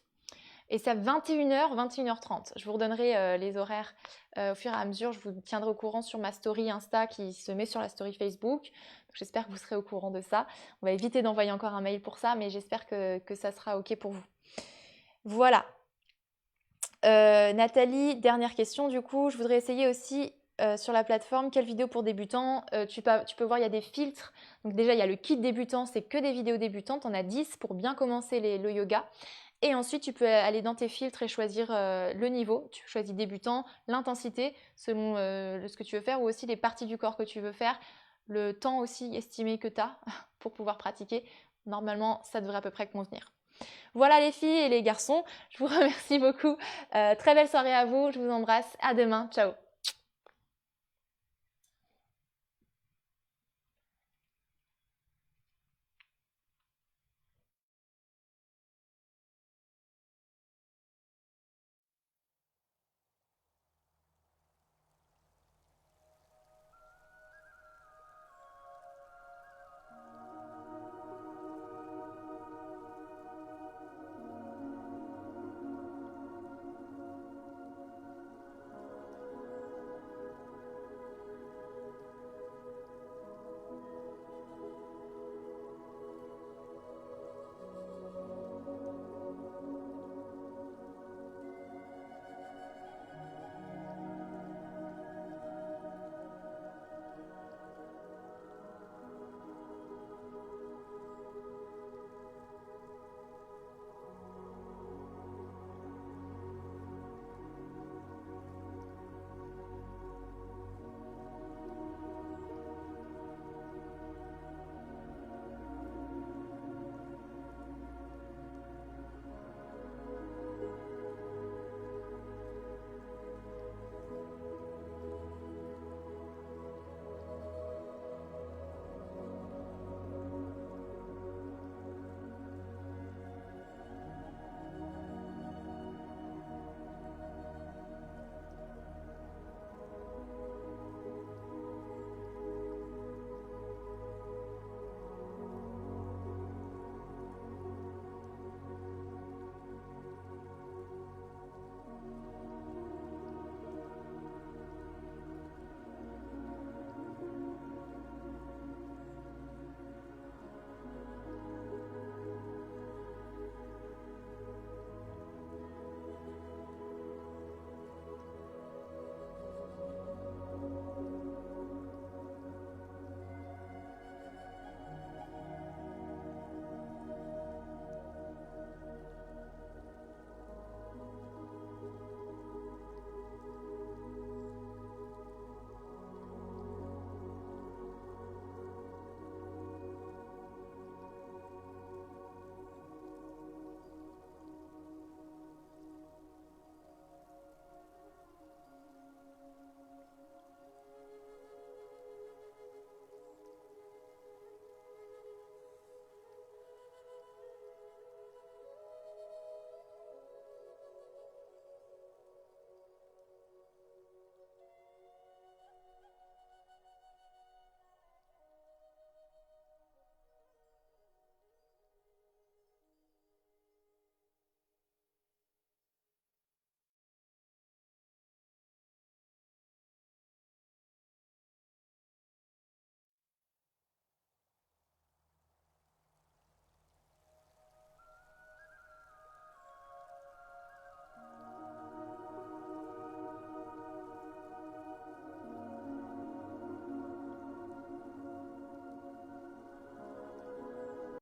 Et c'est 21h, 21h30. Je vous redonnerai les horaires au fur et à mesure. Je vous tiendrai au courant sur ma story Insta qui se met sur la story Facebook. J'espère que vous serez au courant de ça. On va éviter d'envoyer encore un mail pour ça, mais j'espère que ça sera OK pour vous. Voilà. Nathalie, dernière question du coup. Je voudrais essayer aussi sur la plateforme, quelle vidéo pour débutants tu peux voir, il y a des filtres. Donc déjà, il y a le kit débutant, c'est que des vidéos débutantes. On a 10 pour bien commencer le yoga. Et ensuite, tu peux aller dans tes filtres et choisir le niveau. Tu choisis débutant, l'intensité selon ce que tu veux faire ou aussi les parties du corps que tu veux faire, le temps aussi estimé que tu as pour pouvoir pratiquer. Normalement, ça devrait à peu près convenir. Voilà les filles et les garçons, je vous remercie beaucoup. Très belle soirée à vous, je vous embrasse. À demain, ciao.